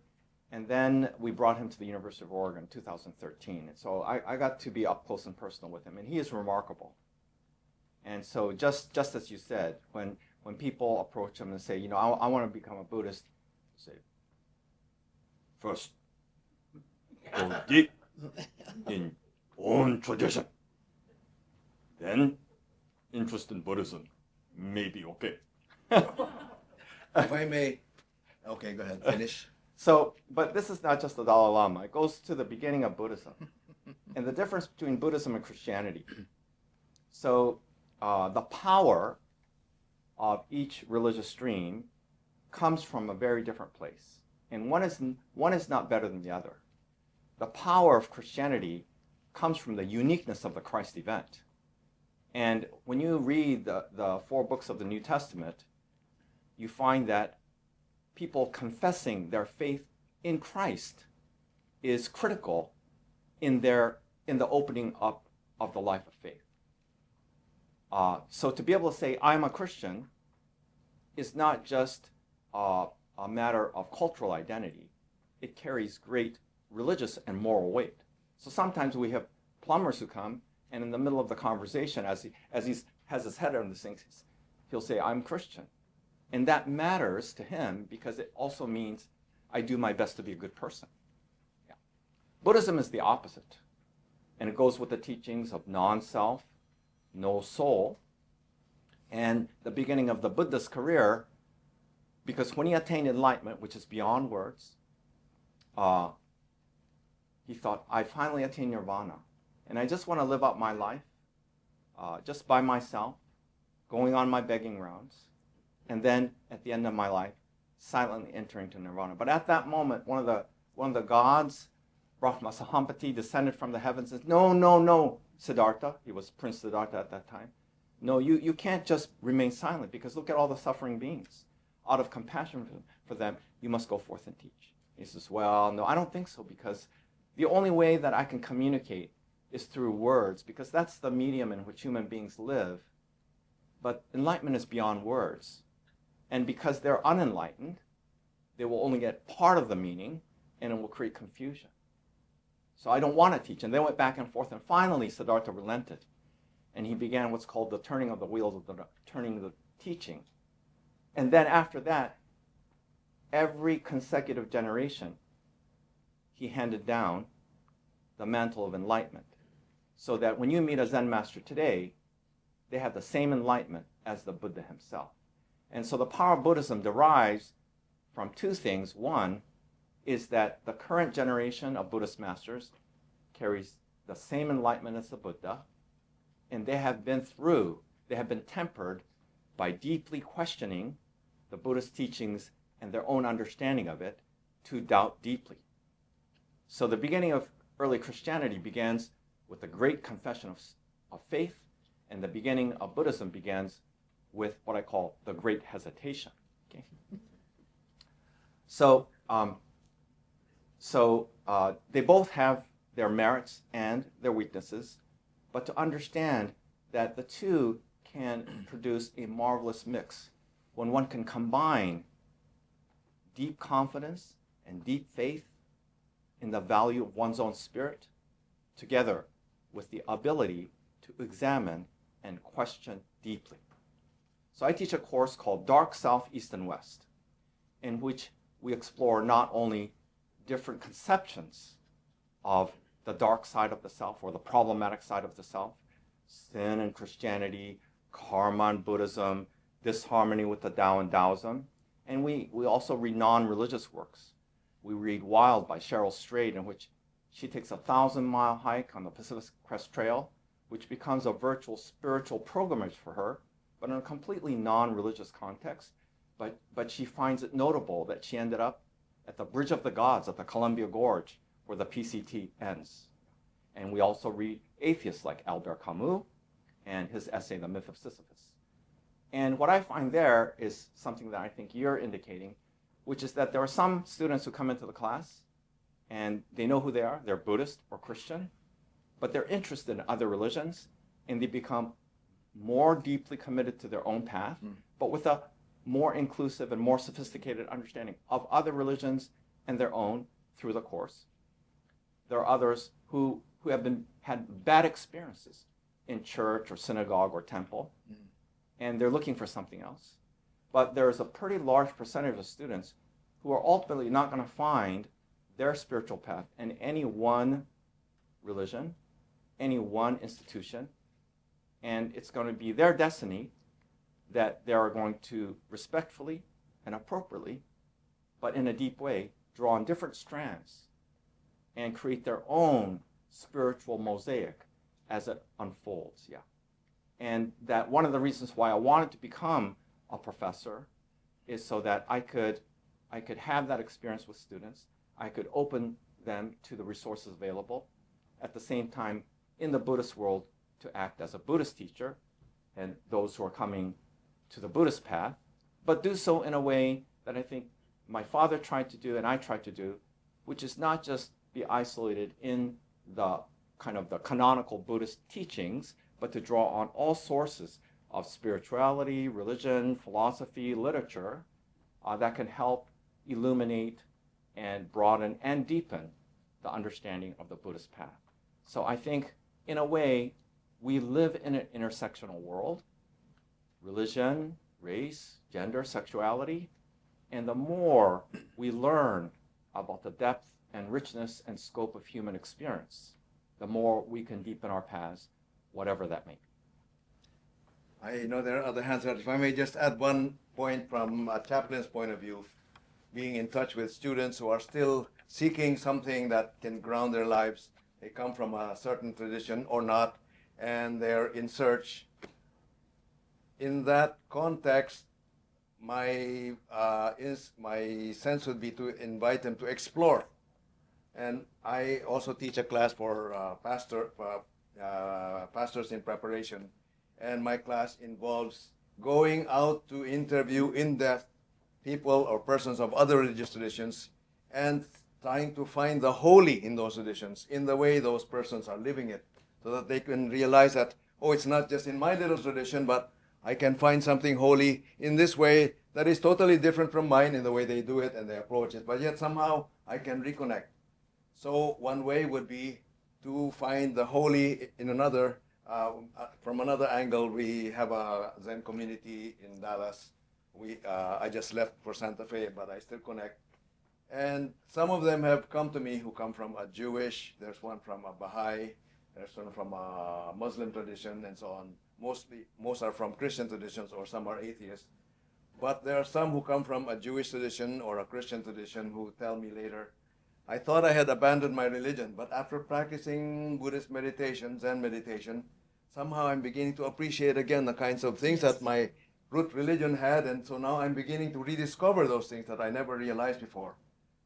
And then we brought him to the University of Oregon in 2013. And so I got to be up close and personal with him, and he is remarkable. And so just as you said, when people approach him and say, you know, I want to become a Buddhist, say, first, go deep in own tradition. Then, interest in Buddhism may be okay. If I may, okay, go ahead, finish. So, but this is not just the Dalai Lama. It goes to the beginning of Buddhism and the difference between Buddhism and Christianity. So, the power of each religious stream comes from a very different place. And one is not better than the other. The power of Christianity comes from the uniqueness of the Christ event. And when you read the 4 books of the New Testament, you find that people confessing their faith in Christ is critical in the opening up of the life of faith. So to be able to say, I'm a Christian, is not just a matter of cultural identity. It carries great religious and moral weight. So sometimes we have plumbers who come, and in the middle of the conversation, as he has his head on the things, he'll say, I'm Christian. And that matters to him because it also means I do my best to be a good person. Yeah. Buddhism is the opposite. And it goes with the teachings of non-self, no soul, and the beginning of the Buddha's career, because when he attained enlightenment, which is beyond words, he thought, I finally attained nirvana. And I just want to live out my life just by myself, going on my begging rounds, and then at the end of my life, silently entering to nirvana. But at that moment, one of the gods, Brahma Sahampati, descended from the heavens and said, no, Siddhartha, he was Prince Siddhartha at that time. No, you can't just remain silent because look at all the suffering beings. Out of compassion for them, you must go forth and teach. He says, well, no, I don't think so, because the only way that I can communicate is through words, because that's the medium in which human beings live. But enlightenment is beyond words. And because they're unenlightened, they will only get part of the meaning, and it will create confusion. So I don't want to teach. And they went back and forth, and finally Siddhartha relented. And he began what's called the turning of the wheels of turning the teaching. And then after that, every consecutive generation, he handed down the mantle of enlightenment. So that when you meet a Zen master today, they have the same enlightenment as the Buddha himself. And so the power of Buddhism derives from 2 things. One is that the current generation of Buddhist masters carries the same enlightenment as the Buddha. And they have been tempered by deeply questioning the Buddhist teachings and their own understanding of it to doubt deeply. So the beginning of early Christianity begins with the great confession of faith, and the beginning of Buddhism begins with what I call the great hesitation. Okay? So they both have their merits and their weaknesses, but to understand that the two can produce a marvelous mix when one can combine deep confidence and deep faith in the value of one's own spirit together with the ability to examine and question deeply. So I teach a course called Dark South, East, and West, in which we explore not only different conceptions of the dark side of the self or the problematic side of the self, sin and Christianity, karma and Buddhism, disharmony with the Tao and Taoism, and we also read non-religious works. We read Wild by Cheryl Strayed, in which she takes a 1,000-mile hike on the Pacific Crest Trail, which becomes a virtual spiritual pilgrimage for her, but in a completely non-religious context. But she finds it notable that she ended up at the Bridge of the Gods at the Columbia Gorge, where the PCT ends. And we also read atheists like Albert Camus and his essay, The Myth of Sisyphus. And what I find there is something that I think you're indicating, which is that there are some students who come into the class and they know who they are, they're Buddhist or Christian, but they're interested in other religions, and they become more deeply committed to their own path, but with a more inclusive and more sophisticated understanding of other religions and their own through the course. There are others who have had bad experiences in church or synagogue or temple, and they're looking for something else. But there's a pretty large percentage of students who are ultimately not going to find their spiritual path in any one religion, any one institution, and it's going to be their destiny that they are going to respectfully and appropriately, but in a deep way, draw on different strands and create their own spiritual mosaic as it unfolds. And that one of the reasons why I wanted to become a professor is so that I could have that experience with students. I could open them to the resources available. At the same time, in the Buddhist world, to act as a Buddhist teacher and those who are coming to the Buddhist path, but do so in a way that I think my father tried to do and I tried to do, which is not just be isolated in the kind of the canonical Buddhist teachings, but to draw on all sources of spirituality, religion, philosophy, literature that can help illuminate and broaden and deepen the understanding of the Buddhist path. So I think, in a way, we live in an intersectional world. Religion, race, gender, sexuality, and the more we learn about the depth and richness and scope of human experience, the more we can deepen our paths, whatever that may be. I know there are other hands, but if I may just add one point from a chaplain's point of view, being in touch with students who are still seeking something that can ground their lives. They come from a certain tradition or not, and they're in search. In that context, my sense would be to invite them to explore. And I also teach a class for pastors in preparation, and my class involves going out to interview in-depth people or persons of other religious traditions and trying to find the holy in those traditions in the way those persons are living it, so that they can realize that, oh, it's not just in my little tradition, but I can find something holy in this way that is totally different from mine in the way they do it and they approach it, but yet somehow I can reconnect. So one way would be to find the holy in another, from another angle. We have a Zen community in Dallas. I just left for Santa Fe, but I still connect. And some of them have come to me who come from a Jewish, there's one from a Baha'i, there's one from a Muslim tradition, and so on. Most are from Christian traditions, or some are atheists. But there are some who come from a Jewish tradition or a Christian tradition who tell me later, I thought I had abandoned my religion, but after practicing Buddhist meditation, Zen meditation, somehow I'm beginning to appreciate again the kinds of things that my root religion had, and so now I'm beginning to rediscover those things that I never realized before.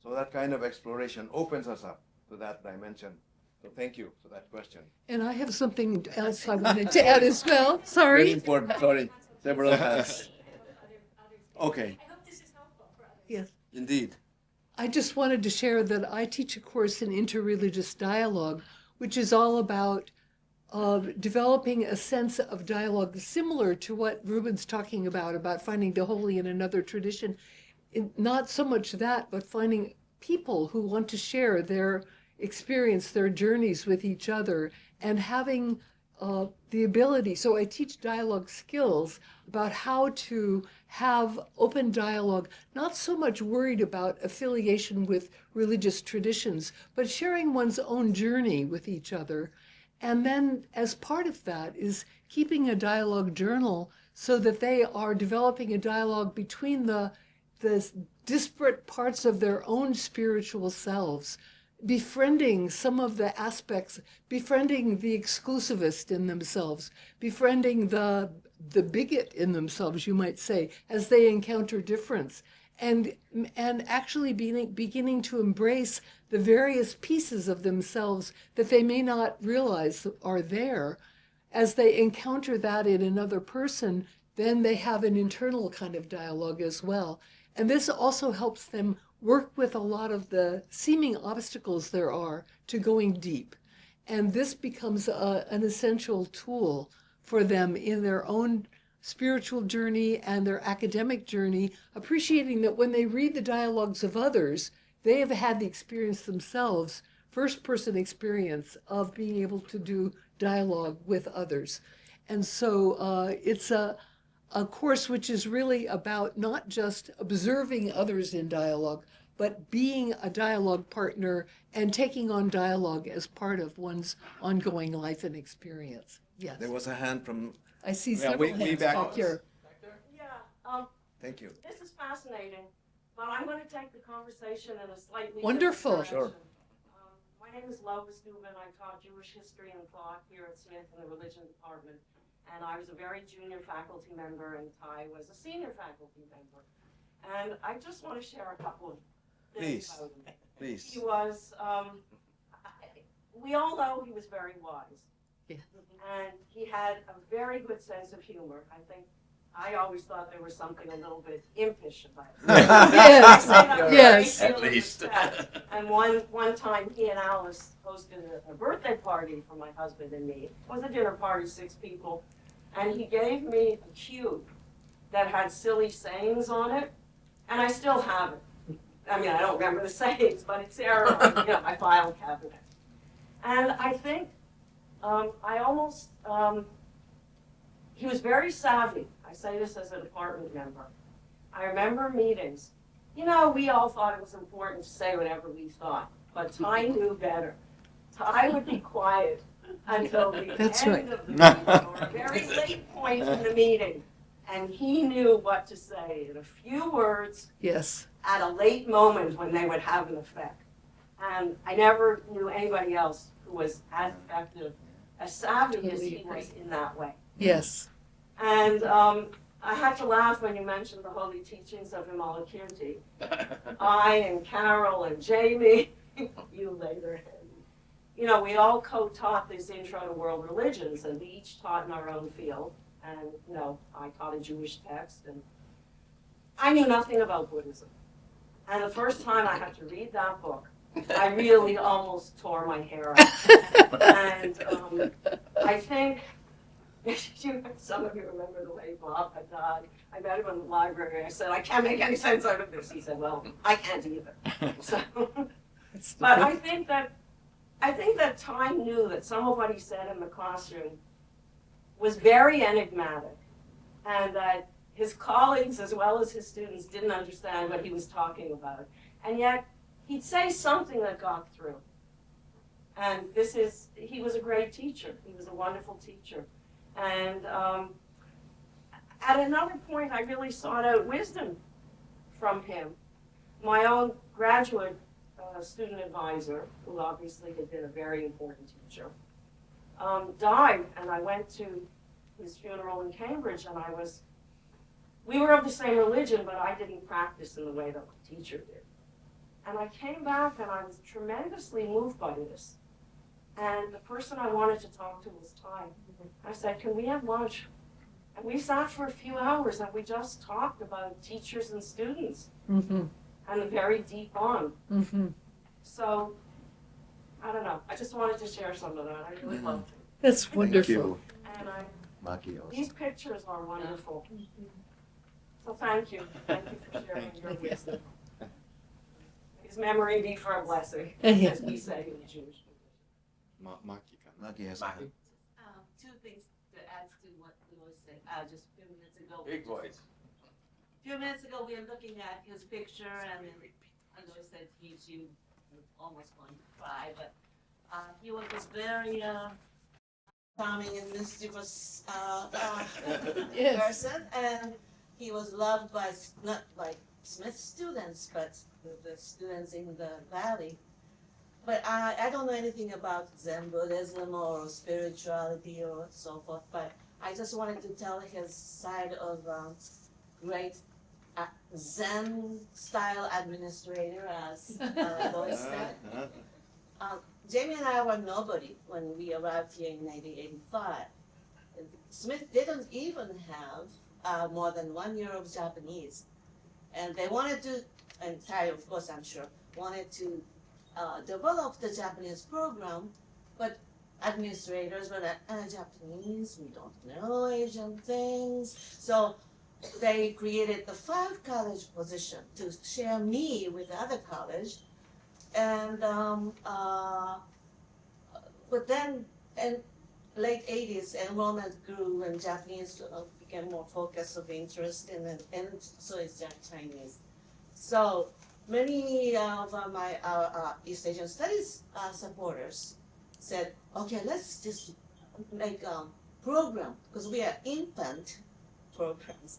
So that kind of exploration opens us up to that dimension. So thank you for that question. And I have something else I wanted to add as well. Very Sorry. important. Sorry, several hands. Okay, I hope this is helpful for others. Yes. indeed. I just wanted to share that I teach a course in interreligious dialogue, which is all about developing a sense of dialogue similar to what Ruben's talking about finding the holy in another tradition. Not so much that, but finding people who want to share their experience, their journeys with each other, and having the ability. So I teach dialogue skills about how to have open dialogue, not so much worried about affiliation with religious traditions, but sharing one's own journey with each other. And then as part of that is keeping a dialogue journal so that they are developing a dialogue between the disparate parts of their own spiritual selves, befriending some of the aspects, befriending the exclusivist in themselves, befriending the bigot in themselves, you might say, as they encounter difference, and actually beginning to embrace the various pieces of themselves that they may not realize are there. As they encounter that in another person, then they have an internal kind of dialogue as well. And this also helps them work with a lot of the seeming obstacles there are to going deep. And this becomes an essential tool for them in their own spiritual journey and their academic journey, appreciating that when they read the dialogues of others, they have had the experience themselves, first-person experience of being able to do dialogue with others. And so it's a course which is really about not just observing others in dialogue, but being a dialogue partner and taking on dialogue as part of one's ongoing life and experience. Yes. There was a hand from, I see Yeah, several way hands back. back here. Yeah, thank you. this is fascinating, but I'm going to take the conversation in a slightly Wonderful. different direction. Sure. My name is Lois Dubin. I taught Jewish history and thought here at Smith in the religion department, and I was a very junior faculty member, and Ty was a senior faculty member. And I just want to share a couple of things Please. about him. Please. He was, we all know he was very wise. Yeah. And he had a very good sense of humor. I always thought there was something a little bit impish about it. Yes, I say that with a yes. great deal At of least. respect. And one time he and Alice hosted a birthday party for my husband and me. It was a dinner party, 6 people. And he gave me a cube that had silly sayings on it. And I still have it. I mean, I don't remember the sayings, but it's there on my file cabinet. And I think he was very savvy. I say this as a department member. I remember meetings. We all thought it was important to say whatever we thought, but Ty knew better. Ty would be quiet until the That's end right. of the meeting or a very late point in the meeting, and he knew what to say in a few words Yes. at a late moment when they would have an effect. And I never knew anybody else who was as effective, as savvy as Totally he was agree. in that way. Yes. And I had to laugh when you mentioned the holy teachings of Vimalakirti. I and Carol and Jamie, you later, we all co-taught this intro to world religions, and we each taught in our own field. And I taught a Jewish text, and I knew nothing about Buddhism. And the first time I had to read that book, I really almost tore my hair out. And I think, some of you remember the way Bob had died. I met him in the library. I said, I can't make any sense out of this. He said, well, I can't either. So, but I think that Ty knew that some of what he said in the classroom was very enigmatic, and that his colleagues as well as his students didn't understand what he was talking about. And yet, he'd say something that got through. And he was a great teacher. He was a wonderful teacher. And at another point, I really sought out wisdom from him. My own graduate student advisor, who obviously had been a very important teacher, died, and I went to his funeral in Cambridge, and we were of the same religion, but I didn't practice in the way that my teacher did. And I came back, and I was tremendously moved by this. And the person I wanted to talk to was Thai. I said, can we have lunch? And we sat for a few hours, and we just talked about teachers and students and a very deep bond. So, I don't know. I just wanted to share some of that. I really loved it. That's Thank wonderful. you, And Maki. Also. these pictures are wonderful. So thank you. Thank you for sharing your wisdom. His memory be for a blessing, as we say in Jewish. Maki has Two things to add to what Louis said just a few minutes ago. Big voice. A few minutes ago, we were looking at his picture, and Louis said he was almost going to cry, but he was a very charming and mischievous person, and he was loved by not by Smith students, but the students in the valley. But I don't know anything about Zen Buddhism or spirituality or so forth, but I just wanted to tell his side of great Zen style administrator, as Lois said. Jamie and I were nobody when we arrived here in 1985. Smith didn't even have more than 1 year of Japanese. And they wanted to, and Thai, of course, I'm sure, wanted to develop the Japanese program, but administrators were like, Japanese, we don't know Asian things. So they created the 5 college position to share me with the other college. And, but then in late 80s, enrollment grew and Japanese became more focus of interest, and so is Chinese. So many of my East Asian Studies supporters said, okay, let's just make a program, because we are infant programs.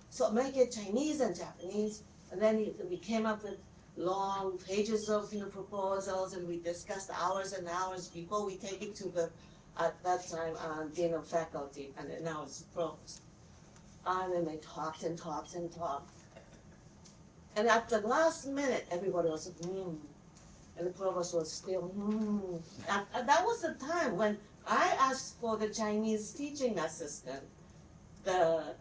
So make it Chinese and Japanese, and then we came up with long pages of proposals, and we discussed hours and hours before we take it to the, at that time, Dean of Faculty, and now it's Provost. And then they talked and talked and talked. And at the last minute, everybody was and the Provost was still And that was the time when I asked for the Chinese teaching assistant. The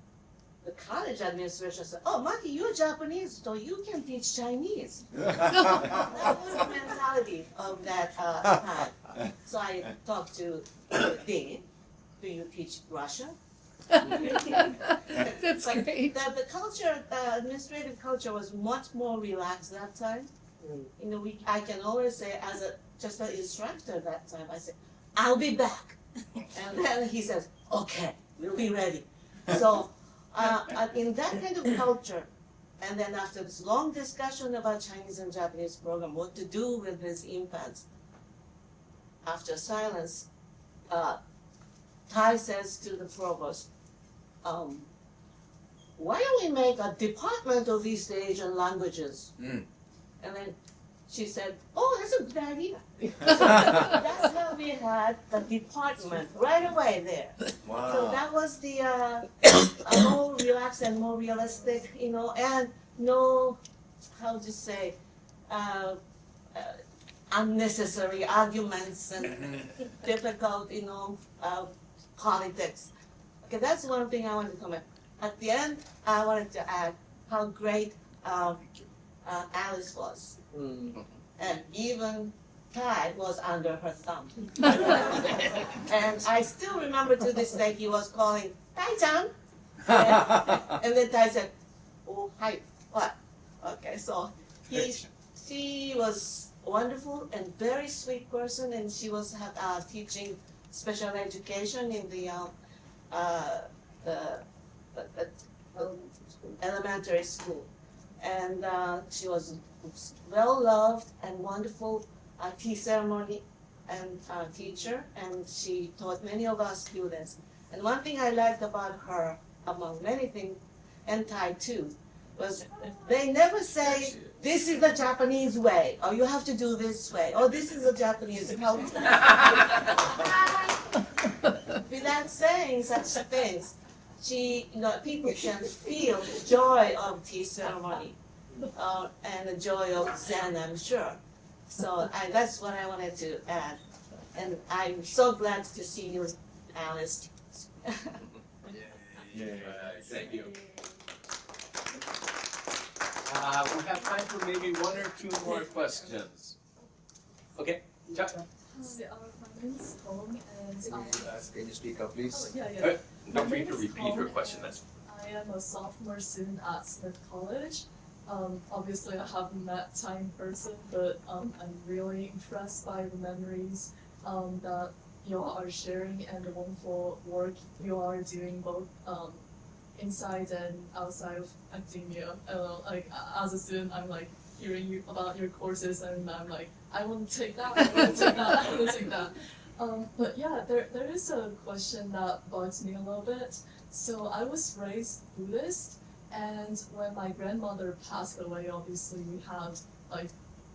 college administration said, oh, Maki, you're Japanese, so you can teach Chinese. That was the mentality of that time. So I talked to the dean, do you teach Russian? That's But great. The culture, administrative culture was much more relaxed that time. I can always say, as just an instructor that time, I said, I'll be back. And then he says, okay, we'll be ready. So in that kind of culture, and then after this long discussion about Chinese and Japanese program, what to do with these infants, after silence, Tai says to the provost, why don't we make a department of East Asian languages? And then she said, oh, that's a good idea. So that's how we had the department right away there. Wow. So that was the more relaxed and more realistic, and no, how to say, unnecessary arguments and difficult, politics. Okay, that's one thing I want to comment. At the end, I wanted to add how great Alice was. And even Ty was under her thumb. And I still remember to this day he was calling, Tai-chan! And then Tai said, oh, hi, what? Okay, so she was wonderful and very sweet person, and she was teaching special education in the elementary school. And she was well loved and wonderful tea ceremony and teacher, and she taught many of our students. And one thing I liked about her, among many things, and Thai too, Was they never say this is the Japanese way, or you have to do this way, or this is the Japanese culture. Without saying such things, people can feel the joy of tea ceremony and the joy of Zen, I'm sure. So that's what I wanted to add. And I'm so glad to see you, Alice. Thank you. We have time for maybe one or two more questions. Okay, Chuck. My name is Tom, and Can you speak up, please? Don't forget to repeat her question. That's I am a sophomore student at Smith College. Obviously, I haven't met Tai in person, but I'm really impressed by the memories that you all are sharing and the wonderful work you are doing both inside and outside of academia. Like as a student, I'm like hearing you about your courses, and I'm like, I want to take that. I want to take that. I want to take that. But yeah, there is a question that bugs me a little bit. So I was raised Buddhist, and when my grandmother passed away, obviously we had like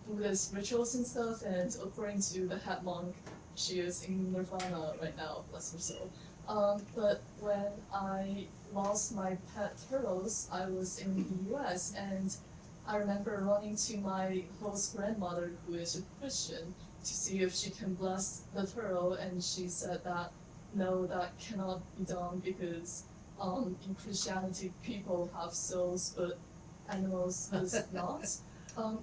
Buddhist rituals and stuff, and according to the head monk, she is in nirvana right now, bless her soul. But when I lost my pet turtles, I was in the US, and I remember running to my host grandmother, who is a Christian, to see if she can bless the turtle, and she said that no, that cannot be done because in Christianity people have souls, but animals does not.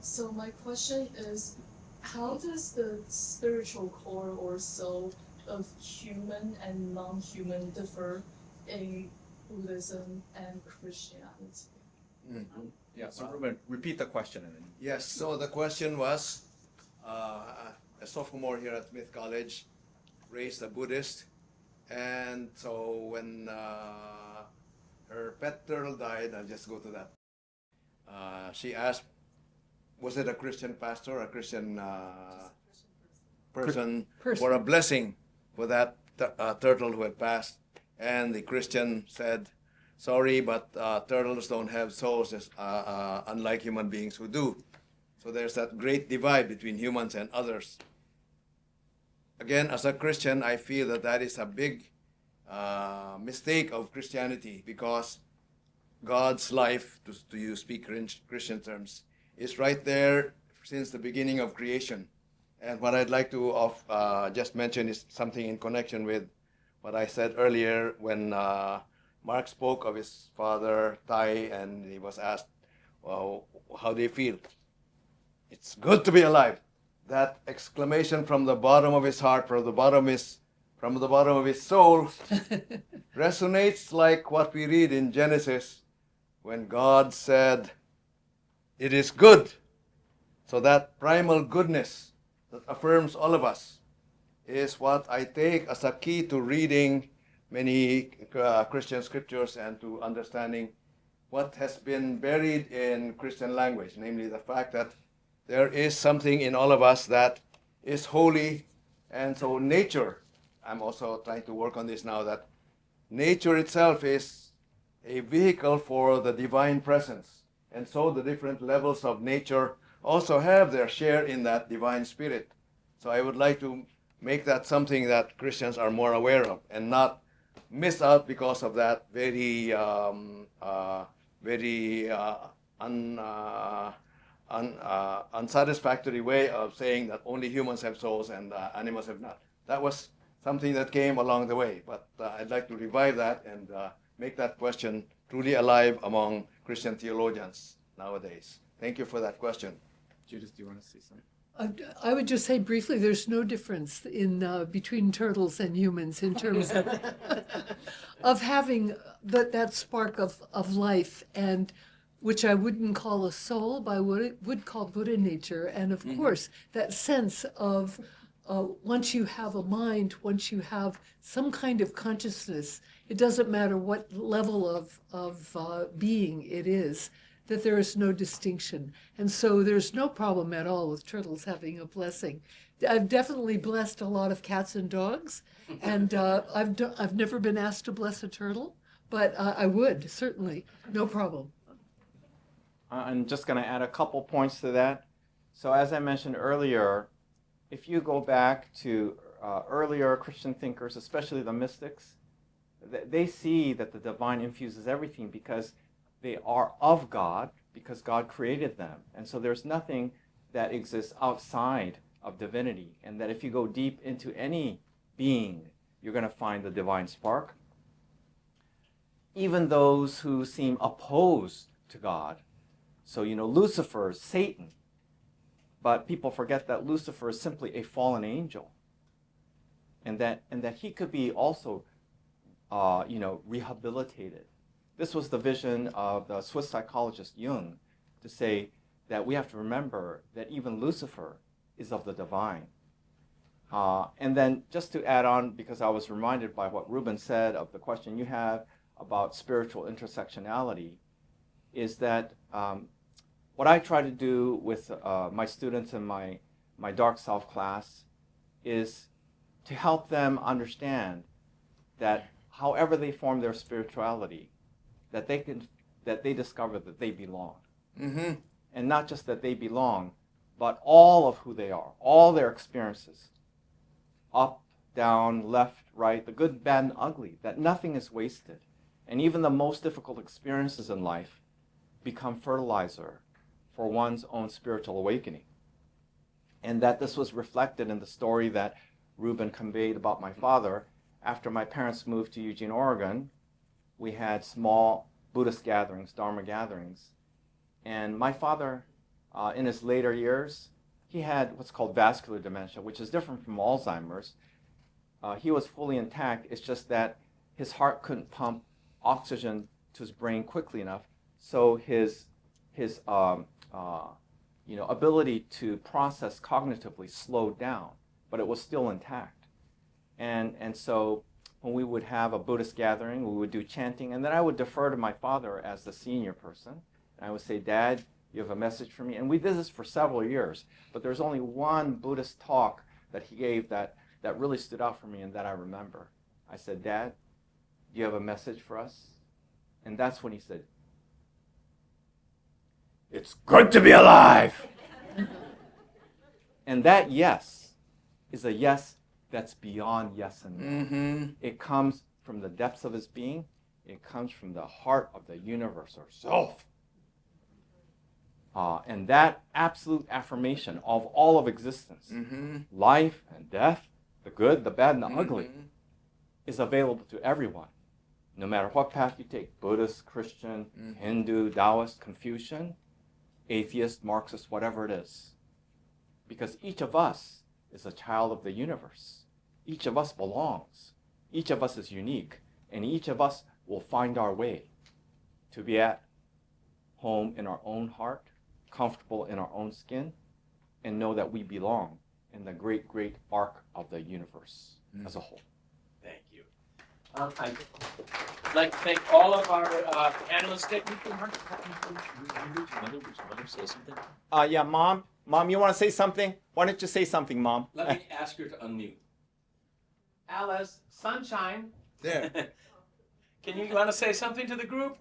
So my question is, how does the spiritual core or soul of human and non-human differ in Buddhism and Christianity? Mm-hmm. Yeah, so Ruben, repeat the question. And then... Yes, so the question was, a sophomore here at Smith College, raised a Buddhist, and so when her pet turtle died, I'll just go to that. She asked, was it a Christian pastor, a Christian person for a blessing for that turtle who had passed? And the Christian said, sorry, but turtles don't have souls, unlike human beings who do. So there's that great divide between humans and others. Again, as a Christian, I feel that that is a big mistake of Christianity, because God's life, to use speak Christian terms, is right there since the beginning of creation. And what I'd like to just mention is something in connection with what I said earlier when Mark spoke of his father, Tai, and he was asked, well, how do you feel? It's good to be alive. That exclamation from the bottom of his heart, from the bottom of his soul, resonates like what we read in Genesis when God said, it is good. So that primal goodness that affirms all of us is what I take as a key to reading many Christian scriptures and to understanding what has been buried in Christian language, namely the fact that there is something in all of us that is holy. And so nature, I'm also trying to work on this now, that nature itself is a vehicle for the divine presence. And so the different levels of nature also have their share in that divine spirit. So I would like to make that something that Christians are more aware of and not miss out because of that very unsatisfactory way of saying that only humans have souls and animals have not. That was something that came along the way, but I'd like to revive that and make that question truly alive among Christian theologians nowadays. Thank you for that question. Judith, do you want to say something? I would just say briefly, there's no difference in between turtles and humans in terms of having that spark of life, and which I wouldn't call a soul, but I would call Buddha nature. And of course, that sense of once you have a mind, once you have some kind of consciousness, it doesn't matter what level of being it is, that there is no distinction. And so there's no problem at all with turtles having a blessing. I've definitely blessed a lot of cats and dogs, and I've never been asked to bless a turtle, but I would, certainly, no problem. I'm just going to add a couple points to that. So as I mentioned earlier, if you go back to earlier Christian thinkers, especially the mystics, they see that the divine infuses everything because they are of God, because God created them. And so there's nothing that exists outside of divinity. And that if you go deep into any being, you're going to find the divine spark. Even those who seem opposed to God, so Lucifer, Satan, but people forget that Lucifer is simply a fallen angel, and that he could be also rehabilitated. This was the vision of the Swiss psychologist Jung, to say that we have to remember that even Lucifer is of the divine. And then just to add on, because I was reminded by what Ruben said of the question you had about spiritual intersectionality, is that what I try to do with my students in my Dark Self class is to help them understand that however they form their spirituality, that they discover that they belong. Mm-hmm. And not just that they belong, but all of who they are, all their experiences, up, down, left, right, the good, bad, and ugly, that nothing is wasted. And even the most difficult experiences in life become fertilizer for one's own spiritual awakening. And that this was reflected in the story that Ruben conveyed about my father. After my parents moved to Eugene, Oregon, we had small Buddhist gatherings, Dharma gatherings. And my father, in his later years, he had what's called vascular dementia, which is different from Alzheimer's. He was fully intact. It's just that his heart couldn't pump oxygen to his brain quickly enough, so his ability to process cognitively slowed down, but it was still intact. And so when we would have a Buddhist gathering, we would do chanting, and then I would defer to my father as the senior person. And I would say, "Dad, you have a message for me?" And we did this for several years, but there's only one Buddhist talk that he gave that really stood out for me and that I remember. I said, "Dad, do you have a message for us?" And that's when he said, "It's good to be alive." And that yes is a yes that's beyond yes and no. Mm-hmm. It comes from the depths of his being. It comes from the heart of the universe or self. And that absolute affirmation of all of existence, Mm-hmm. life and death, the good, the bad, and the ugly, Mm-hmm. is available to everyone, no matter what path you take, Buddhist, Christian, Hindu, Taoist, Confucian, atheist, Marxist, whatever it is. Because each of us is a child of the universe. Each of us belongs. Each of us is unique. And each of us will find our way to be at home in our own heart, comfortable in our own skin, and know that we belong in the great, great arc of the universe as a whole. Thank you. I'd like to thank all of our panelists. Would your mother say something? Yeah, Mom, you want to say something? Why don't you say something, Mom? Let me ask her to unmute. Alice, sunshine. There. You want to say something to the group?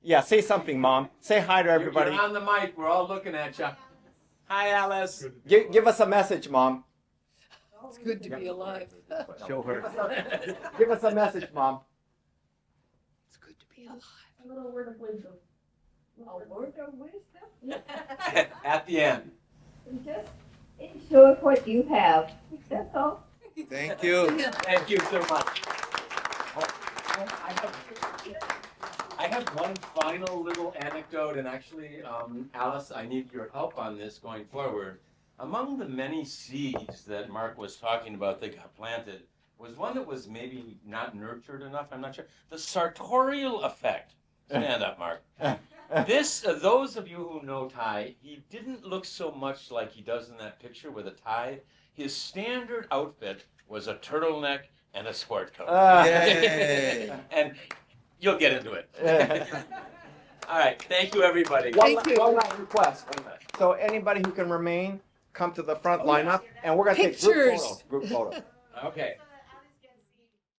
Yeah, say something, Mom. Say hi to everybody. You're on the mic. We're all looking at you. Hi, Alice. Give us a message, Mom. It's good to be alive. Show her. Give us a message, Mom. It's good to be alive. A little word of wisdom. A word of wisdom? At the end. Just enjoy what you have. That's all. Thank you. Thank you so much. I have one final little anecdote, and actually, Alice, I need your help on this going forward. Among the many seeds that Mark was talking about that got planted was one that was maybe not nurtured enough, I'm not sure. The sartorial effect. Stand up, Mark. Those of you who know Thai, he didn't look so much like he does in that picture with a tie. His standard outfit was a turtleneck and a sport coat. Yay. And you'll get into it. All right, thank you, everybody. One last request. So anybody who can remain, come to the front lineup, and we're going to take Pictures. Group photos. Okay.